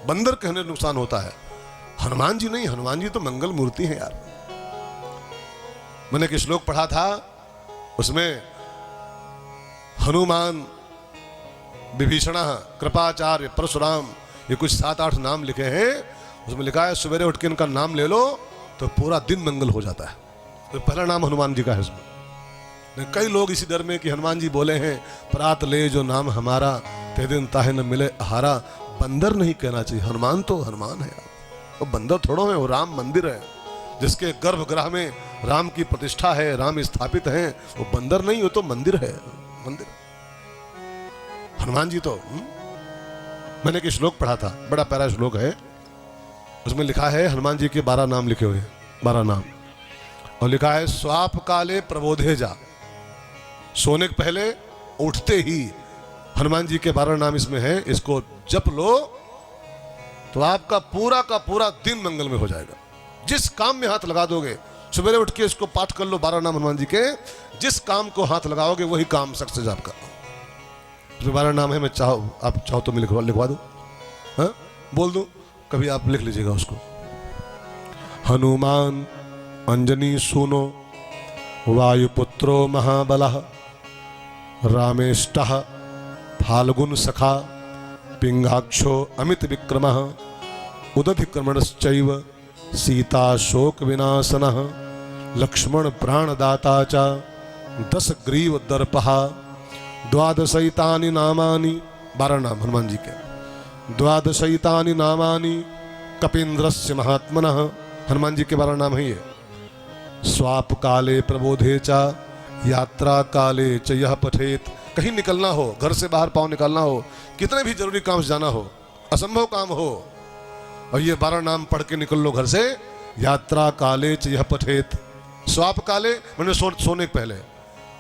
बंदर कहने नुकसान होता है। हनुमान जी नहीं, हनुमान जी तो मंगल मूर्ति है यार। मैंने एक श्लोक पढ़ा था, उसमें हनुमान, विभीषण, कृपाचार्य, परशुराम, ये कुछ 7-8 नाम लिखे हैं। उसमें लिखा है सवेरे उठ के इनका नाम ले लो तो पूरा दिन मंगल हो जाता है। तो पहला नाम हनुमान जी का है इसमें। कई लोग इसी डर में कि हनुमान जी बोले हैं प्रात ले जो नाम हमारा, ते दिन ताहे न मिले आहारा। बंदर नहीं कहना चाहिए। हनुमान तो हनुमान है यार, वो बंदर थोड़ो है। वो राम मंदिर है जिसके गर्भगृह में राम की प्रतिष्ठा है, राम स्थापित हैं। वो बंदर नहीं, वो तो मंदिर है, मंदिर। हनुमान जी तो मैंने एक श्लोक पढ़ा था, बड़ा प्यारा श्लोक है। उसमें लिखा है हनुमान जी के 12 नाम लिखे हुए हैं, 12 नाम। और लिखा है स्वाप काले प्रबोधे जा, सोने के पहले उठते ही हनुमान जी के 12 नाम इसमें है। इसको जप लो तो आपका पूरा का पूरा दिन मंगल में हो जाएगा। जिस काम में हाथ लगा दोगे, सवेरे उठ के इसको पाठ कर लो 12 नाम हनुमान जी के, जिस काम को हाथ लगाओगे वही काम सक्सेस आपका। 12 नाम है, मैं आप चाहो तो मैं लिखवा दूं, हाँ? बोल दूं, कभी आप लिख लीजिएगा उसको। हनुमान अंजनी सूनो, वायुपुत्रो महाबलः, रामेष्टः फाल्गुन सखा, पिंगाक्षो अमित विक्रमः, उदधिक्रमणश्चैव सीता शोक विनाशनः, लक्ष्मण प्राणदाता च 10 ग्रीव दर्पः, 12 नामानि, 12 नाम हनुमान जी के, 12 नामानि कपीन्द्रस्य महात्मनः। हनुमान जी के 12 नाम है ये। स्वाप काले प्रबोधे च, यात्रा काले च यह पठेत। कहीं निकलना हो, घर से बाहर पाँव निकालना हो, कितने भी जरूरी काम से जाना हो, असंभव काम हो, और ये 12 नाम पढ़ के निकल लो घर से। यात्रा काले च यह पठेत। स्वाप काले मैंने सोने के पहले,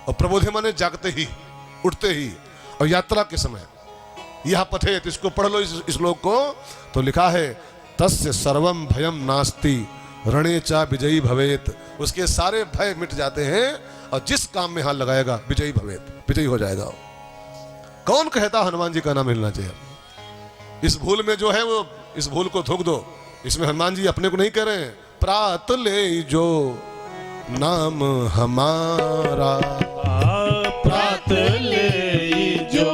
और प्रबोधे माने जागते ही, उठते ही, और यात्रा के समय। यह पठेत, इसको पढ़ लो इस श्लोक को। तो लिखा है तस्य सर्वम भयम नास्ति, रणे चा विजयी भवेत। उसके सारे भय मिट जाते हैं और जिस काम में हाथ लगाएगा विजयी भवेत, विजयी हो जाएगा। कौन कहता हनुमान जी का नाम मिलना चाहिए? इस भूल में जो है वो, इस भूल को थूक दो। इसमें हनुमान जी अपने को नहीं कह रहे हैं। प्रात ले जो नाम हमारा, प्रात ले जो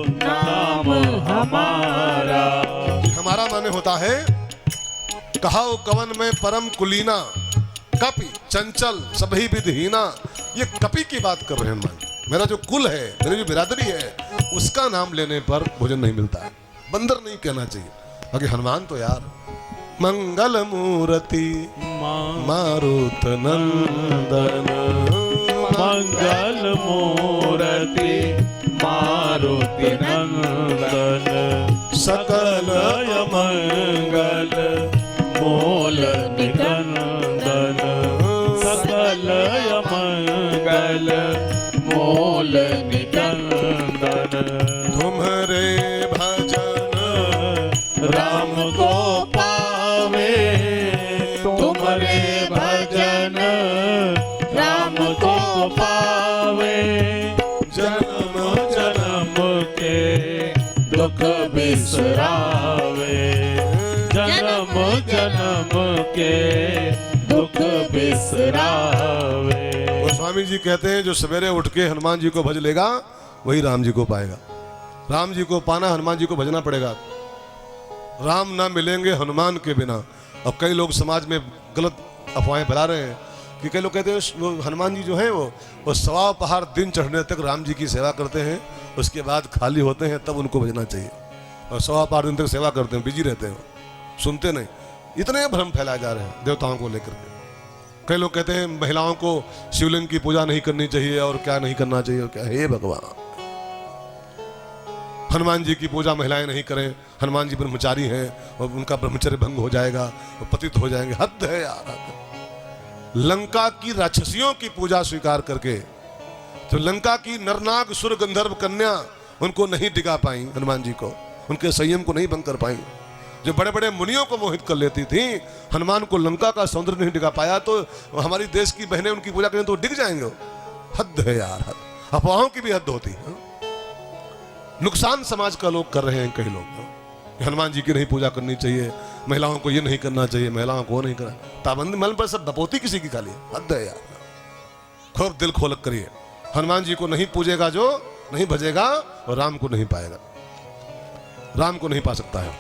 नाम हमारा। हमारा माने होता है कहाओ कवन में परम कुलीना, कपि चंचल सभी विधहीना, ये कपि की बात कर रहे हैं हनुमान जी। मेरा जो कुल है, मेरी जो बिरादरी है, उसका नाम लेने पर भोजन नहीं मिलता है, बंदर नहीं कहना चाहिए। बाकी हनुमान तो यार मंगल मूर्ति मारुत नंदन, मंगल मूर्ति मारुति नंदन, सकल मंगल मूल निकंदन, सकल मंगल मूल निकंदन। तुम्हारे भजन राम को पावे, तुम्हारे भजन राम को पावे, जन्म जन्म के दुख बिसरावे, जन्म जन्म के दुख बिसरावे। गोस्वामी जी कहते हैं जो सवेरे उठ के हनुमान जी को भज लेगा वही राम जी को पाएगा। राम जी को पाना हनुमान जी को भजना पड़ेगा। राम ना मिलेंगे हनुमान के बिना। अब कई लोग समाज में गलत अफवाहें फैला रहे हैं कि कई लोग कहते हैं वो हनुमान जी जो हैं वो 1.25 पहाड़ दिन चढ़ने तक राम जी की सेवा करते हैं, उसके बाद खाली होते हैं तब उनको भजना चाहिए। और 1.25 पहाड़ दिन तक सेवा करते हैं, बिजी रहते हैं, सुनते नहीं। इतने भ्रम फैलाए जा रहे हैं देवताओं को लेकर के। कई लोग कहते हैं महिलाओं को शिवलिंग की पूजा नहीं करनी चाहिए और क्या नहीं करना चाहिए और क्या। हे भगवान, हनुमान जी की पूजा महिलाएं नहीं करें, हनुमान जी ब्रह्मचारी हैं और उनका ब्रह्मचर्य भंग हो जाएगा, वो पतित हो जाएंगे। हद है यार। लंका की राक्षसियों की पूजा स्वीकार करके तो लंका की नरनाग सुर गंधर्व कन्या उनको नहीं डिगा पाई, हनुमान जी को, उनके संयम को नहीं भंग कर पाई। जो बड़े बड़े मुनियों को मोहित कर लेती थी, हनुमान को लंका का सौंदर्य नहीं डिगा पाया तो हमारी देश की बहनें उनकी पूजा करें तो डिग जाएंगे। हद है यार, हद। अफवाहों की भी हद होती है। नुकसान समाज का लोग कर रहे हैं कई लोग। हनुमान जी की नहीं पूजा करनी चाहिए, महिलाओं को ये नहीं करना चाहिए, महिलाओं को नहीं करना। ताबंद मन पर सब बपोती किसी की खाली। हद है यार। खूब दिल खोलक करिए। हनुमान जी को नहीं पूजेगा जो नहीं भजेगा और राम को नहीं पाएगा, राम को नहीं पा सकता है।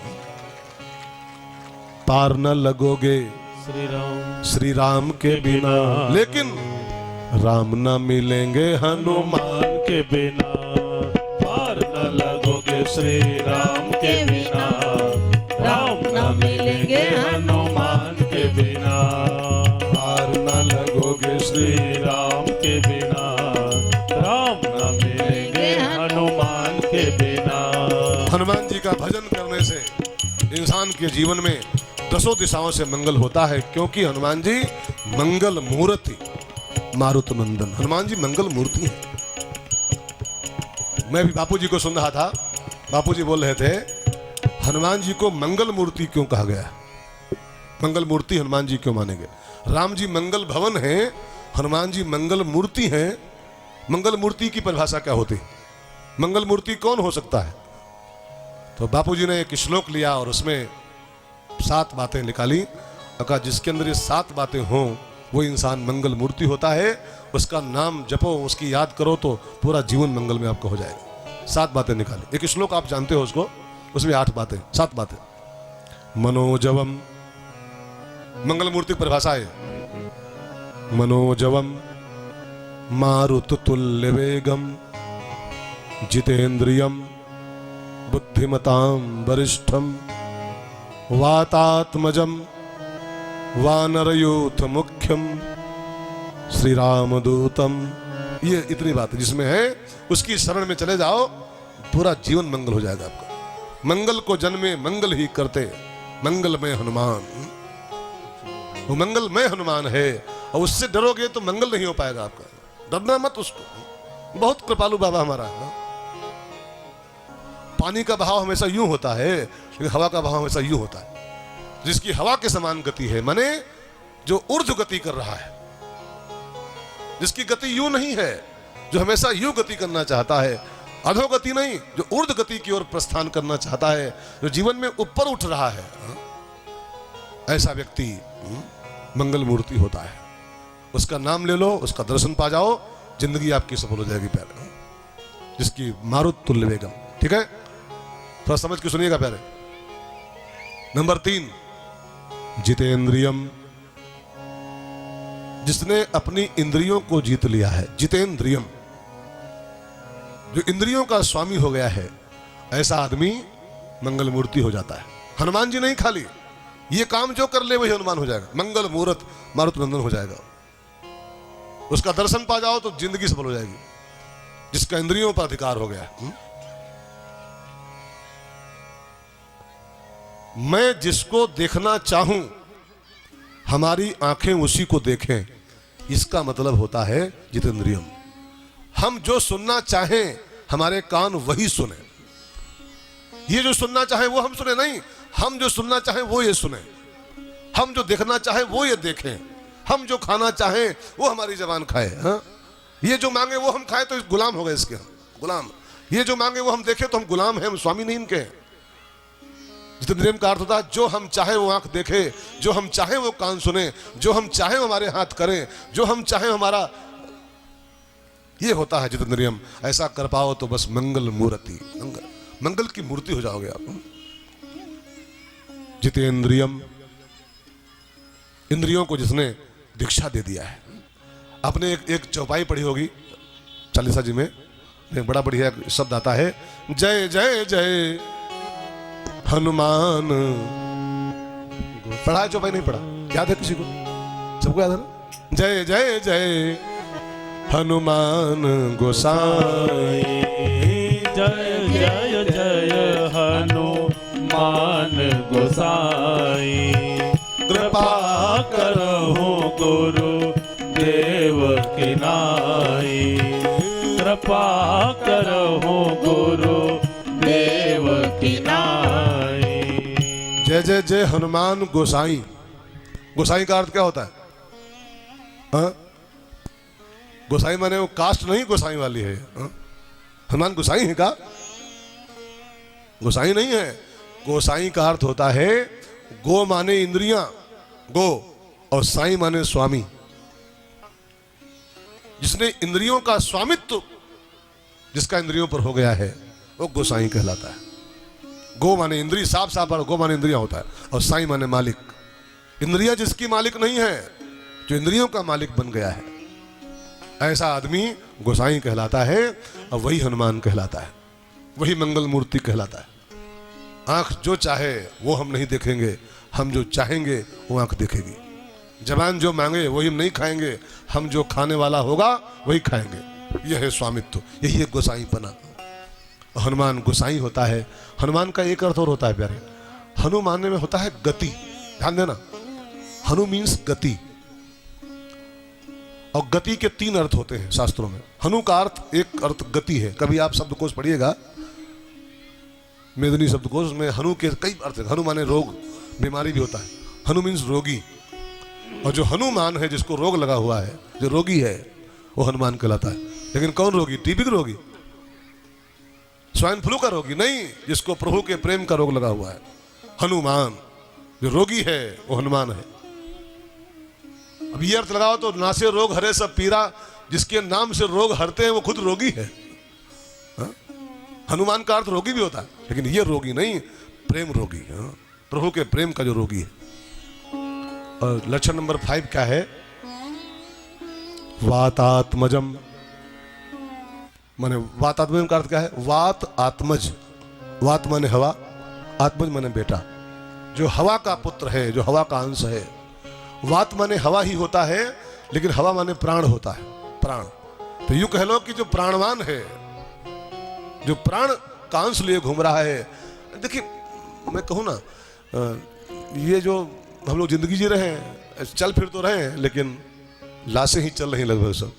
पार न लगोगे श्री राम के बिना, लेकिन राम न मिलेंगे हनुमान के बिना। पार न लगोगे श्री राम के बिना, राम न मिलेंगे हनुमान के बिना। पार न लगोगे श्री राम के बिना, राम न मिलेंगे हनुमान के बिना। हनुमान जी का भजन करने से इंसान के जीवन में 10 दिशाओं से मंगल होता है, क्योंकि हनुमान जी मंगल मूर्ति मारुत नंदन। हनुमान जी मंगल मूर्ति है। मैं भी बापू जी को सुन रहा था, बापू जी बोल रहे थे हनुमान जी को मंगल मूर्ति क्यों कहा गया, मंगल मूर्ति हनुमान जी क्यों माने गए। राम जी मंगल भवन है, हनुमान जी मंगल मूर्ति हैं। मंगल मूर्ति की परिभाषा क्या होती, मंगल मूर्ति कौन हो सकता है। तो बापू जी ने एक श्लोक लिया और उसमें 7 बातें निकाली। कहा जिसके अंदर ये 7 बातें हों वो इंसान मंगल मूर्ति होता है। उसका नाम जपो, उसकी याद करो तो पूरा जीवन मंगल में आपका हो जाएगा। 7 बातें निकाली। एक श्लोक आप जानते हो उसको, उसमें 8 बातें 7 बातें। मनोजवम, मंगल मूर्ति की परिभाषा है मनोजवम मारुत तुल्य वेगम जितेंद्रियम बुद्धिमताम वरिष्ठम वातात्मजम वानरयूथ मुख्यम श्री रामदूतम। ये इतनी बात है जिसमें है, उसकी शरण में चले जाओ पूरा जीवन मंगल हो जाएगा आपका। मंगल को जन्मे मंगल ही करते, मंगल में हनुमान। वो मंगल में हनुमान है और उससे डरोगे तो मंगल नहीं हो पाएगा आपका। डरना मत उसको। बहुत कृपालु बाबा हमारा है। पानी का बहाव हमेशा यूं होता है, लेकिन हवा का बहाव हमेशा यूं होता है। जिसकी हवा के समान गति है, माने जो ऊर्ध्व गति कर रहा है, जिसकी गति यूं नहीं है, जो हमेशा यूं गति करना चाहता है, अधोगति नहीं, जो ऊर्ध्व गति की ओर प्रस्थान करना चाहता है, जो जीवन में ऊपर उठ रहा है, ऐसा व्यक्ति मंगल मूर्ति होता है। उसका नाम ले लो, उसका दर्शन पा जाओ, जिंदगी आपकी सफल हो जाएगी प्यारे। जिसकी मारुत तुल्य वेगम। ठीक है, थोड़ा समझ के सुनिएगा प्यारे। नंबर 3 जितेंद्रियम जिसने अपनी इंद्रियों को जीत लिया है, जितेंद्रियम, जो इंद्रियों का स्वामी हो गया है, ऐसा आदमी मंगल मूर्ति हो जाता है। हनुमान जी नहीं, खाली ये काम जो कर ले वही हनुमान हो जाएगा, मंगल मूर्त मारुत नंदन हो जाएगा। उसका दर्शन पा जाओ तो जिंदगी सफल हो जाएगी, जिसका इंद्रियों पर अधिकार हो गया। मैं जिसको देखना चाहूं हमारी आंखें उसी को देखें, इसका मतलब होता है जितेंद्रियम। हम जो सुनना चाहें हमारे कान वही सुने, ये जो सुनना चाहे वो हम सुने नहीं, हम जो सुनना चाहें वो ये सुने, हम जो देखना चाहें वो ये देखें, हम जो खाना चाहें वो हमारी जबान खाए। हाँ, ये जो मांगे वो हम खाए तो गुलाम हो गए इसके, गुलाम। ये जो मांगे वो हम देखें तो हम गुलाम हैं, हम स्वामी नहीं इनके। जितेंद्रियम का अर्थ होता है जो हम चाहे वो आंख देखे, जो हम चाहे वो कान सुने, जो हम चाहे हमारे हाथ करें, जो हम चाहे हमारा, ये होता है जितेंद्रियम। ऐसा कर पाओ तो बस मंगल मूर्ति, मंगल की मूर्ति हो जाओगे आप। जितेंद्रियम, इंद्रियों को जिसने दीक्षा दे दिया है। आपने एक चौपाई पढ़ी होगी चालीसा जी में, एक बड़ा बढ़िया शब्द आता है, जय जय जय हनुमान। पढ़ा है चौपाई? नहीं पढ़ा? याद है किसी को? सबको याद है ना? जय जय जय हनुमान गोसाई, जय जय जय हनुमान गोसाई। कृपा करहु गुरु देव की नाई, कृपा करहु गुरु देव की नाई। जय जय जय हनुमान गोसाई। गोसाई का अर्थ क्या होता है? हाँ? गोसाई माने वो कास्ट नहीं गोसाई वाली है। हाँ? हनुमान गोसाई है का? गोसाई नहीं है। गोसाई का अर्थ होता है, गो माने इंद्रियां, गो, और साई माने स्वामी। जिसने इंद्रियों का स्वामित्व, जिसका इंद्रियों पर हो गया है, वो गोसाई कहलाता है। गो माने इंद्रिय, साफ साफ और गो माने इंद्रियां होता है, और साई माने मालिक। इंद्रियां जिसकी मालिक नहीं है, जो इंद्रियों का मालिक बन गया है, ऐसा आदमी गोसाई कहलाता है, और वही हनुमान कहलाता है, वही मंगल मूर्ति कहलाता है। आंख जो चाहे वो हम नहीं देखेंगे, हम जो चाहेंगे वो आंख देखेगी। जबान जो मांगे वही हम नहीं खाएंगे, हम जो खाने वाला होगा वही खाएंगे। यह है स्वामित्व, यही है गोसाईपना। हनुमान गोसाई होता है। हनुमान का एक अर्थ और होता है प्यारे, हनु मानने में होता है गति। ध्यान देना, हनु मीन्स गति, और गति के तीन अर्थ होते हैं शास्त्रों में। हनु का अर्थ, एक अर्थ गति है। कभी आप शब्दकोश पढ़िएगा, मेदिनी शब्दकोश में हनु के कई अर्थ है। हनु माने रोग, बीमारी भी होता है। हनु मीन्स रोगी, और जो हनुमान है, जिसको रोग लगा हुआ है, जो रोगी है, वो हनुमान कहलाता है। लेकिन कौन रोगी? टीबी का रोगी, स्वाइन फ्लू का रोगी नहीं, जिसको प्रभु के प्रेम का रोग लगा हुआ है। हनुमान जो रोगी है वो हनुमान है। अब ये अर्थ लगाओ तो नासे रोग हरे सब पीरा, जिसके नाम से रोग हरते हैं वो खुद रोगी है। हा? हनुमान का अर्थ रोगी भी होता है, लेकिन ये रोगी नहीं, प्रेम रोगी। हा? प्रभु के प्रेम का जो रोगी है। और लक्षण नंबर 5 क्या है? वातात्मजम, माने वातात्मज का अर्थ क्या है? वात आत्मज। वात माने हवा, आत्मज माने बेटा, जो हवा का पुत्र है, जो हवा का अंश है। वात माने हवा ही होता है, लेकिन हवा माने प्राण होता है, प्राण। तो यूं कह लो कि जो प्राणवान है, जो प्राण का अंश लिए घूम रहा है। देखिए, मैं कहूँ ना, ये जो हम लोग जिंदगी जी रहे हैं, चल फिर तो रहे हैं, लेकिन लाशें ही चल रही लगभग सब।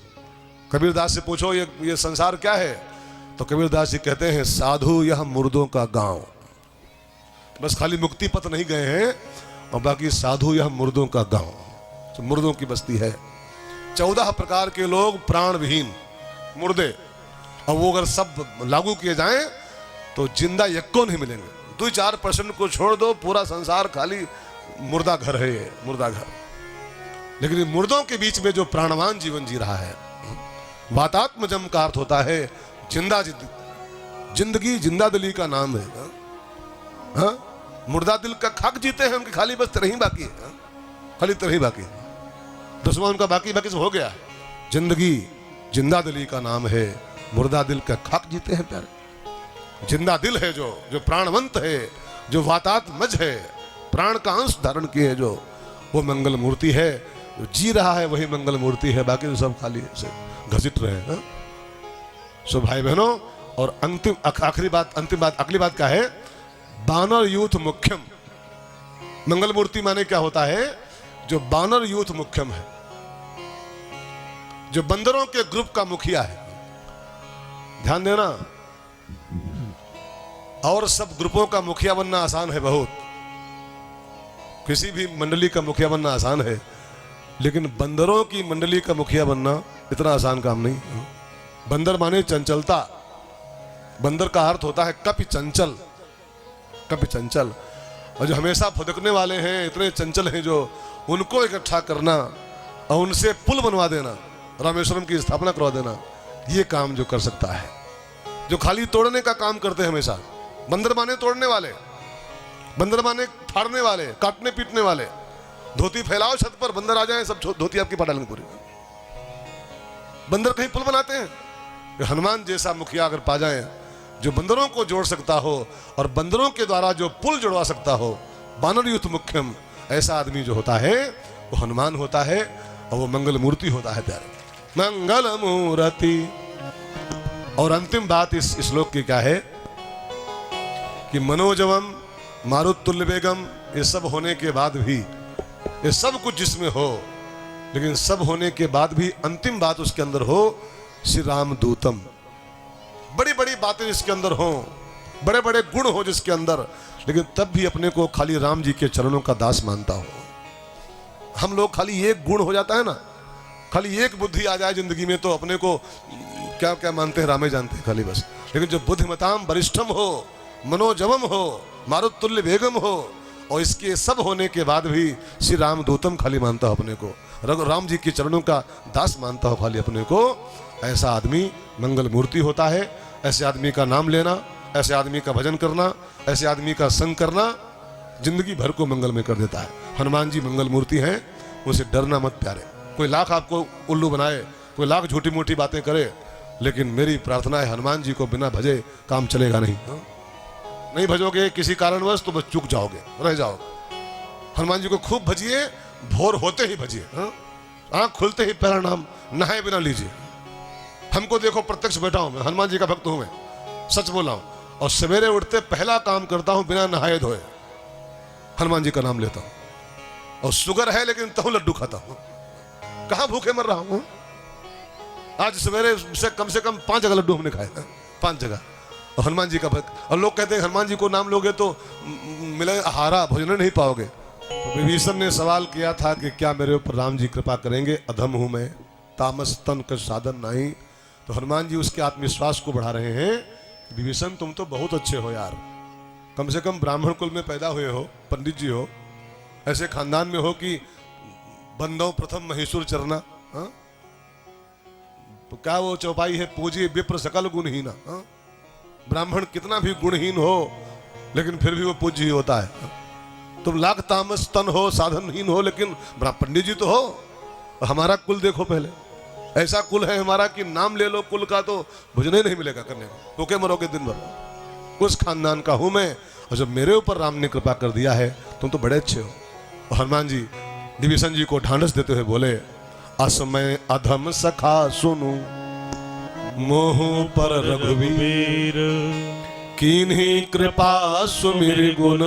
कबीरदास से पूछो ये संसार क्या है, तो कबीरदास जी कहते हैं, साधु यह मुर्दों का गांव। बस खाली मुक्ति पथ नहीं गए हैं, और बाकी साधु यह मुर्दों का गांव, तो मुर्दों की बस्ती है। 14 प्रकार के लोग प्राण विहीन, मुर्दे, और वो अगर सब लागू किए जाएं तो जिंदा यक्को नहीं मिलेंगे। 2-4% को छोड़ दो, पूरा संसार खाली मुर्दा घर है, ये मुर्दा घर। लेकिन मुर्दों के बीच में जो प्राणवान जीवन जी रहा है, वातात्मजम का अर्थ होता है जिंदा जिंदगी, जिंदा दिली का नाम है। हाँ? मुर्दा दिल का खाक जीते हैं हम, कि खाली बस तरह ही बाकी है, खाली तरह ही बाकी है। दुश्मन उनका बाकी बाकी सब हो गया। जिंदगी जिंदा दिली का नाम है, मुर्दा दिल का खाक जीते हैं प्यारे। जिंदा दिल है जो प्राणवंत है, जो वातात्मज है, प्राण का अंश धारण किए है, जो वो मंगल मूर्ति है। जो जी रहा है वही मंगल मूर्ति है, बाकी तो सब खाली से घसीट रहे हैं। सो भाई बहनों, और अगली बात क्या है? बानर यूथ मुख्यम। मंगल मूर्ति माने क्या होता है? जो बानर यूथ मुख्यम है, जो बंदरों के ग्रुप का मुखिया है। ध्यान देना, और सब ग्रुपों का मुखिया बनना आसान है बहुत, किसी भी मंडली का मुखिया बनना आसान है, लेकिन बंदरों की मंडली का मुखिया बनना इतना आसान काम नहीं। बंदर माने चंचलता। बंदर का अर्थ होता है कपि चंचल, कपि चंचल। और जो हमेशा फुदकने वाले हैं, इतने चंचल हैं, जो उनको इकट्ठा करना और उनसे पुल बनवा देना, रामेश्वरम की स्थापना करवा देना, ये काम जो कर सकता है। जो खाली तोड़ने का काम करते हैं हमेशा। बंदर माने तोड़ने वाले, बंदर माने फाड़ने वाले, काटने पीटने वाले। धोती फैलाओ छत पर, बंदर आ जाए, सब धोती आपकी फाड़ लेंगे पूरी। बंदर कहीं पुल बनाते हैं? हनुमान जैसा मुखिया अगर पा जाए, जो बंदरों को जोड़ सकता हो और बंदरों के द्वारा जो पुल जुड़वा सकता हो, बानर यूथ मुख्यम, ऐसा आदमी जो होता है वो हनुमान होता है, और वो मंगल मूर्ति होता है प्यारे। मंगल मूर्ति। और अंतिम बात इस श्लोक की क्या है कि मनोजवम मारुतुल्य बेगम, ये सब होने के बाद भी, ये सब कुछ जिसमें हो, लेकिन सब होने के बाद भी अंतिम बात उसके अंदर हो, श्री राम दूतम। बड़ी बड़ी बातें जिसके अंदर हो, बड़े बड़े गुण हो जिसके अंदर, लेकिन तब भी अपने को खाली राम जी के चरणों का दास मानता हो। हम लोग खाली एक गुण हो जाता है ना, खाली एक बुद्धि आ जाए जिंदगी में, तो अपने को क्या क्या मानते हैं, रामे जानते हैं खाली बस। लेकिन जो बुद्धिमताम वरिष्ठम हो, मनोजवम हो, मारुतुल्य बेगम हो, और इसके सब होने के बाद भी श्री राम दूतम खाली मानता हो अपने को, राम जी के चरणों का दास मानता हो खाली अपने को, ऐसा आदमी मंगल मूर्ति होता है। ऐसे आदमी का नाम लेना, ऐसे आदमी का भजन करना, ऐसे आदमी का संग करना जिंदगी भर को मंगल में कर देता है। हनुमान जी मंगल मूर्ति हैं, उनसे डरना मत प्यारे। कोई लाख आपको उल्लू बनाए, कोई लाख झूठी मूठी बातें करे, लेकिन मेरी प्रार्थना है हनुमान जी को बिना भजे काम चलेगा नहीं। नहीं भजोगे किसी कारणवश तो बस चूक जाओगे, रह जाओगे। हनुमान जी को खूब भजिए, भोर होते ही भजिए, आंख खुलते ही पहला नाम, नहाए बिना लीजिए। हमको देखो, प्रत्यक्ष बैठा हूं मैं, हनुमान जी का भक्त हूं मैं, सच बोला हूं। और सवेरे उठते पहला काम करता हूं बिना नहाए धोए हनुमान जी का नाम लेता हूं। और शुगर है लेकिन तहु लड्डू खाता हूं, कहां भूखे मर रहा हूं। आज सवेरे से कम 5 जगह लड्डू हमने खाए, 5 जगह। और हनुमान जी का भक्त। और लोग कहते हैं हनुमान जी को नाम लोगे तो मिले हारा, भोजन नहीं पाओगे। तो विभीषण ने सवाल किया था कि क्या मेरे ऊपर राम जी कृपा करेंगे, अधम हूं मैं, तामस तन का साधन नहीं। तो हनुमान जी उसके आत्मविश्वास को बढ़ा रहे हैं, विभीषण तुम तो बहुत अच्छे हो यार, कम से कम ब्राह्मण कुल में पैदा हुए हो, पंडित जी हो, ऐसे खानदान में हो कि बंदो प्रथम महेश्वर चरना। तो क्या वो चौपाई है, पूजिए विप्र सकल गुणहीना। ब्राह्मण कितना भी गुणहीन हो लेकिन फिर भी वो पूज्य ही होता है। तुम लाख तामस तन हो, साधनहीन हो, लेकिन पंडित जी तो हो। हमारा कुल देखो पहले, ऐसा कुल है हमारा कि नाम ले लो कुल का तो भोजन ही नहीं मिलेगा करने को, भूखे मरोगे दिन भर। उस खानदान का हूं मैं, और जब मेरे ऊपर राम ने कृपा कर दिया है, तुम तो बड़े अच्छे हो। और हनुमान जी विभीषण जी को ढांढस देते हुए बोले, असमय अधम सखा सुनु मोह पर रघुवीर, कीन्ही कृपा सुमिर गुण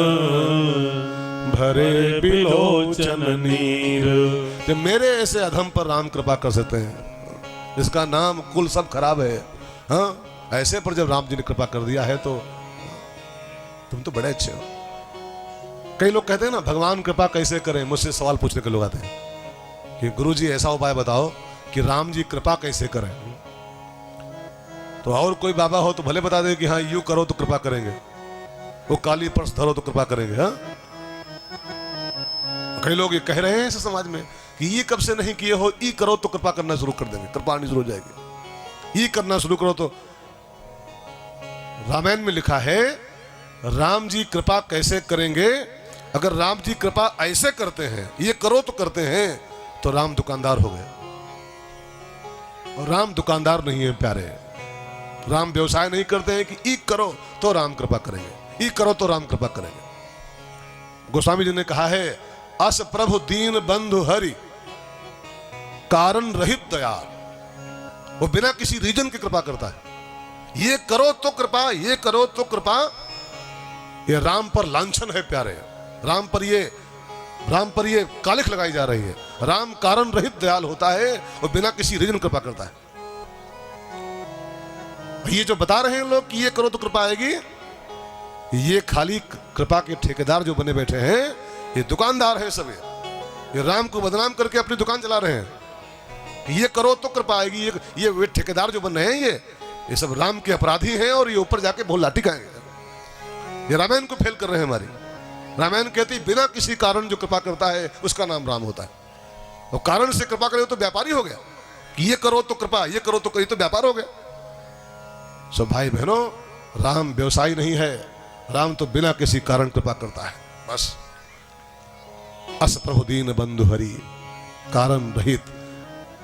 भरे बिलोचन नीर। जब मेरे ऐसे अधम पर राम कृपा कर सकते हैं, इसका नाम कुल सब खराब है, हाँ, ऐसे पर जब राम जी ने कृपा कर दिया है तो तुम तो बड़े अच्छे हो। कई लोग कहते हैं ना भगवान कृपा कैसे करें, मुझसे सवाल पूछने के लोग आते हैं कि गुरु जी ऐसा उपाय बताओ कि राम जी कृपा कैसे करें। तो और कोई बाबा हो तो भले बता दे कि हाँ यूं करो तो कृपा करेंगे, वो काली पर्स धरो तो कृपा करेंगे। हाँ, कई लोग ये कह रहे हैं इस समाज में कि ये कब से नहीं किए हो, ई करो तो कृपा करना शुरू कर देंगे, कृपा आनी शुरू हो जाएगी। ई करना शुरू करो तो रामायण में लिखा है राम जी कृपा कैसे करेंगे। अगर राम जी कृपा ऐसे करते हैं, ये करो तो करते हैं, तो राम दुकानदार हो गए। और राम दुकानदार नहीं है प्यारे। राम व्यवसाय नहीं करते हैं कि ई करो तो राम कृपा करेंगे, ई करो तो राम कृपा करेंगे। गोस्वामी जी ने कहा है, अस प्रभु दीन बंधु हरि कारण रहित दयाल। वो बिना किसी रीजन की कृपा करता है। ये करो तो कृपा, ये करो तो कृपा। ये राम पर लांछन है प्यारे। राम पर ये कालिख लगाई जा रही है। राम कारण रहित दयाल होता है और बिना किसी रीजन कृपा करता है। ये जो बता रहे हैं लोग कि ये करो तो कृपा आएगी, ये खाली कृपा के ठेकेदार जो बने बैठे हैं, ये दुकानदार हैं सब। ये राम को बदनाम करके अपनी दुकान चला रहे हैं। ये करो तो कृपा आएगी। ये ठेकेदार जो बन रहे हैं, ये सब राम के अपराधी हैं और ये ऊपर जाके बहुत लाठी खाएंगे। ये रामायण को फेल कर रहे हैं हमारी। रामायण कहती बिना किसी कारण जो कृपा करता है उसका नाम राम होता है। और कारण से कृपा करे तो व्यापारी हो गया। कि ये करो तो कृपा, ये करो तो करी तो व्यापार हो गया। सब भाई बहनों, राम व्यवसायी नहीं है। राम तो बिना किसी कारण कृपा करता है बस। अस प्रभु दीन बंधु हरि कारण रहित।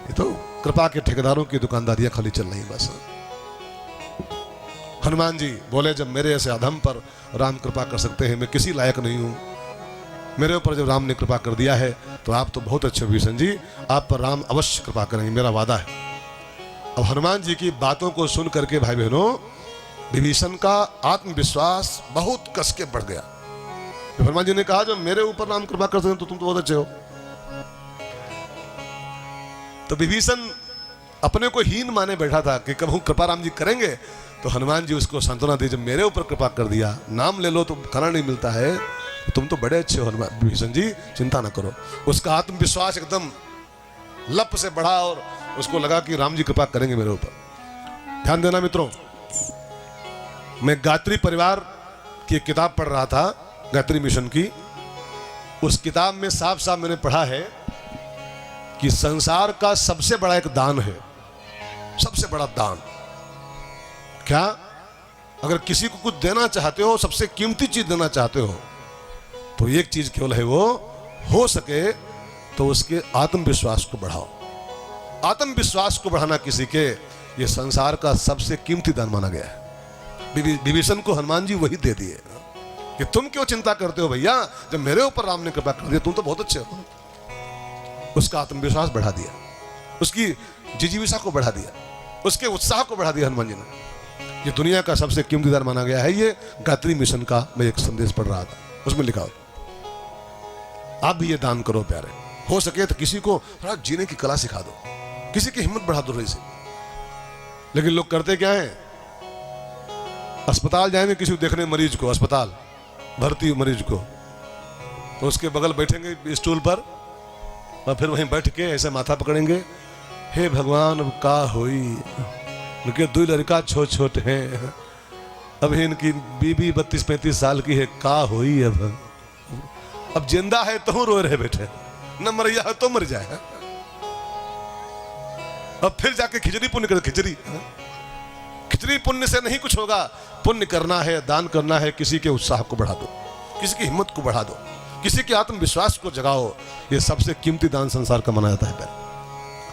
ये तो कृपा के ठेकेदारों की दुकानदारियां खाली चल रही बस। हनुमान जी बोले, जब मेरे ऐसे अधम पर राम कृपा कर सकते हैं, मैं किसी लायक नहीं हूं। मेरे ऊपर जब राम ने कृपा कर दिया है तो आप तो बहुत अच्छे विभीषण जी, आप पर राम अवश्य कृपा करेंगे, मेरा वादा है। अब हनुमान जी की बातों को सुन करके भाई बहनों, विभीषण का आत्मविश्वास बहुत कस के बढ़ गया। हनुमान जी ने कहा, जब मेरे ऊपर राम कृपा कर सकते हैं तो तुम तो बहुत अच्छे हो। तो विभीषण अपने को हीन माने बैठा था कि कब कृपा राम जी करेंगे। तो हनुमान जी उसको सांत्वना दी, जब मेरे ऊपर कृपा कर दिया, नाम ले लो तो खाना नहीं मिलता है, तो तुम तो बड़े अच्छे हो हनुमान विभीषण जी, चिंता ना करो। उसका आत्मविश्वास एकदम लप से बढ़ा और उसको लगा कि राम जी कृपा करेंगे मेरे ऊपर। ध्यान देना मित्रों, मैं गायत्री परिवार की एक किताब पढ़ रहा था, गायत्री मिशन की। उस किताब में साफ साफ मैंने पढ़ा है कि संसार का सबसे बड़ा एक दान है, सबसे बड़ा दान। क्या? अगर किसी को कुछ देना चाहते हो, सबसे कीमती चीज देना चाहते हो, तो एक चीज केवल है, वो हो सके तो उसके आत्मविश्वास को बढ़ाओ। आत्मविश्वास को बढ़ाना किसी के, ये संसार का सबसे कीमती दान माना गया है। विभीषण को हनुमान जी वही दे दिए कि तुम क्यों चिंता करते हो भैया, जब मेरे ऊपर राम ने कृपा कर दिया, तुम तो बहुत अच्छे हो। उसका आत्मविश्वास बढ़ा दिया, उसकी जिजीविषा को बढ़ा दिया, उसके उत्साह को बढ़ा दिया हनुमान जी ने। ये दुनिया का सबसे कीमती दान माना गया है। ये गायत्री मिशन का मैं एक संदेश पढ़ रहा था, उसमें लिखा हो, आप भी ये दान करो प्यारे। हो सके तो किसी को थोड़ा जीने की कला सिखा दो, किसी की हिम्मत बढ़ा दो रही से। लेकिन लोग करते क्या है, अस्पताल जाएंगे किसी को देखने, मरीज को अस्पताल भर्ती मरीज को, तो उसके बगल बैठेंगे स्टूल पर और फिर वहीं बैठ के ऐसे माथा पकड़ेंगे, हे भगवान अब का होई, उनके दो लड़का छोट छोट हैं, अब इनकी बीबी 32-35 साल की है, का होई अब जिंदा है तो रो रहे बैठे, न मर गया है तो मर जाए। अब फिर जाके खिचड़ी पुण्य कर, खिचड़ी पुण्य से नहीं कुछ होगा। पुण्य करना है, दान करना है, किसी के उत्साह को बढ़ा दो, किसी की हिम्मत को बढ़ा दो, किसी के आत्मविश्वास को जगाओ। ये सबसे कीमती दान संसार का माना जाता है।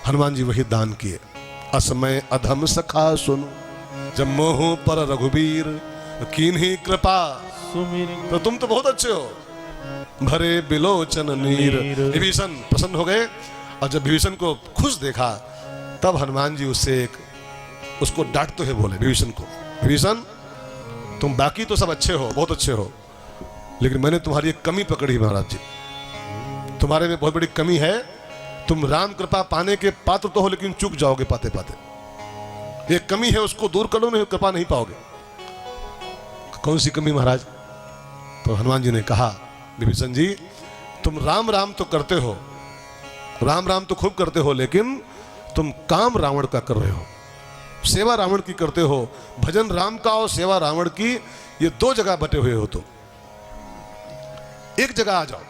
हनुमान जी वही दान किए। असमय अधम सखा सुनो, जब मोह पर रघुबीर कीन्ही कृपा सुमीर। तो तुम तो बहुत अच्छे हो, भरे बिलोचन नीर। विभीषण प्रसन्न हो गए, और जब विभीषण को खुश देखा तब हनुमान जी उसको डांटते हुए बोले विभीषण को, विभीषण तुम बाकी तो सब अच्छे हो, बहुत अच्छे हो, लेकिन मैंने तुम्हारी एक कमी पकड़ी महाराज जी, तुम्हारे में बहुत बड़ी कमी है। तुम राम कृपा पाने के पात्र तो हो, लेकिन चूक जाओगे पाते पाते। एक कमी है, उसको दूर करो, नहीं कृपा नहीं पाओगे। कौन सी कमी महाराज? तो हनुमान जी ने कहा, विभीषण जी तुम राम राम तो करते हो, राम राम तो खूब करते हो, लेकिन तुम काम रावण का कर रहे हो, सेवा रावण की करते हो। भजन राम का और सेवा रावण की, ये दो जगह बटे हुए हो। तो एक जगह आ जाओ।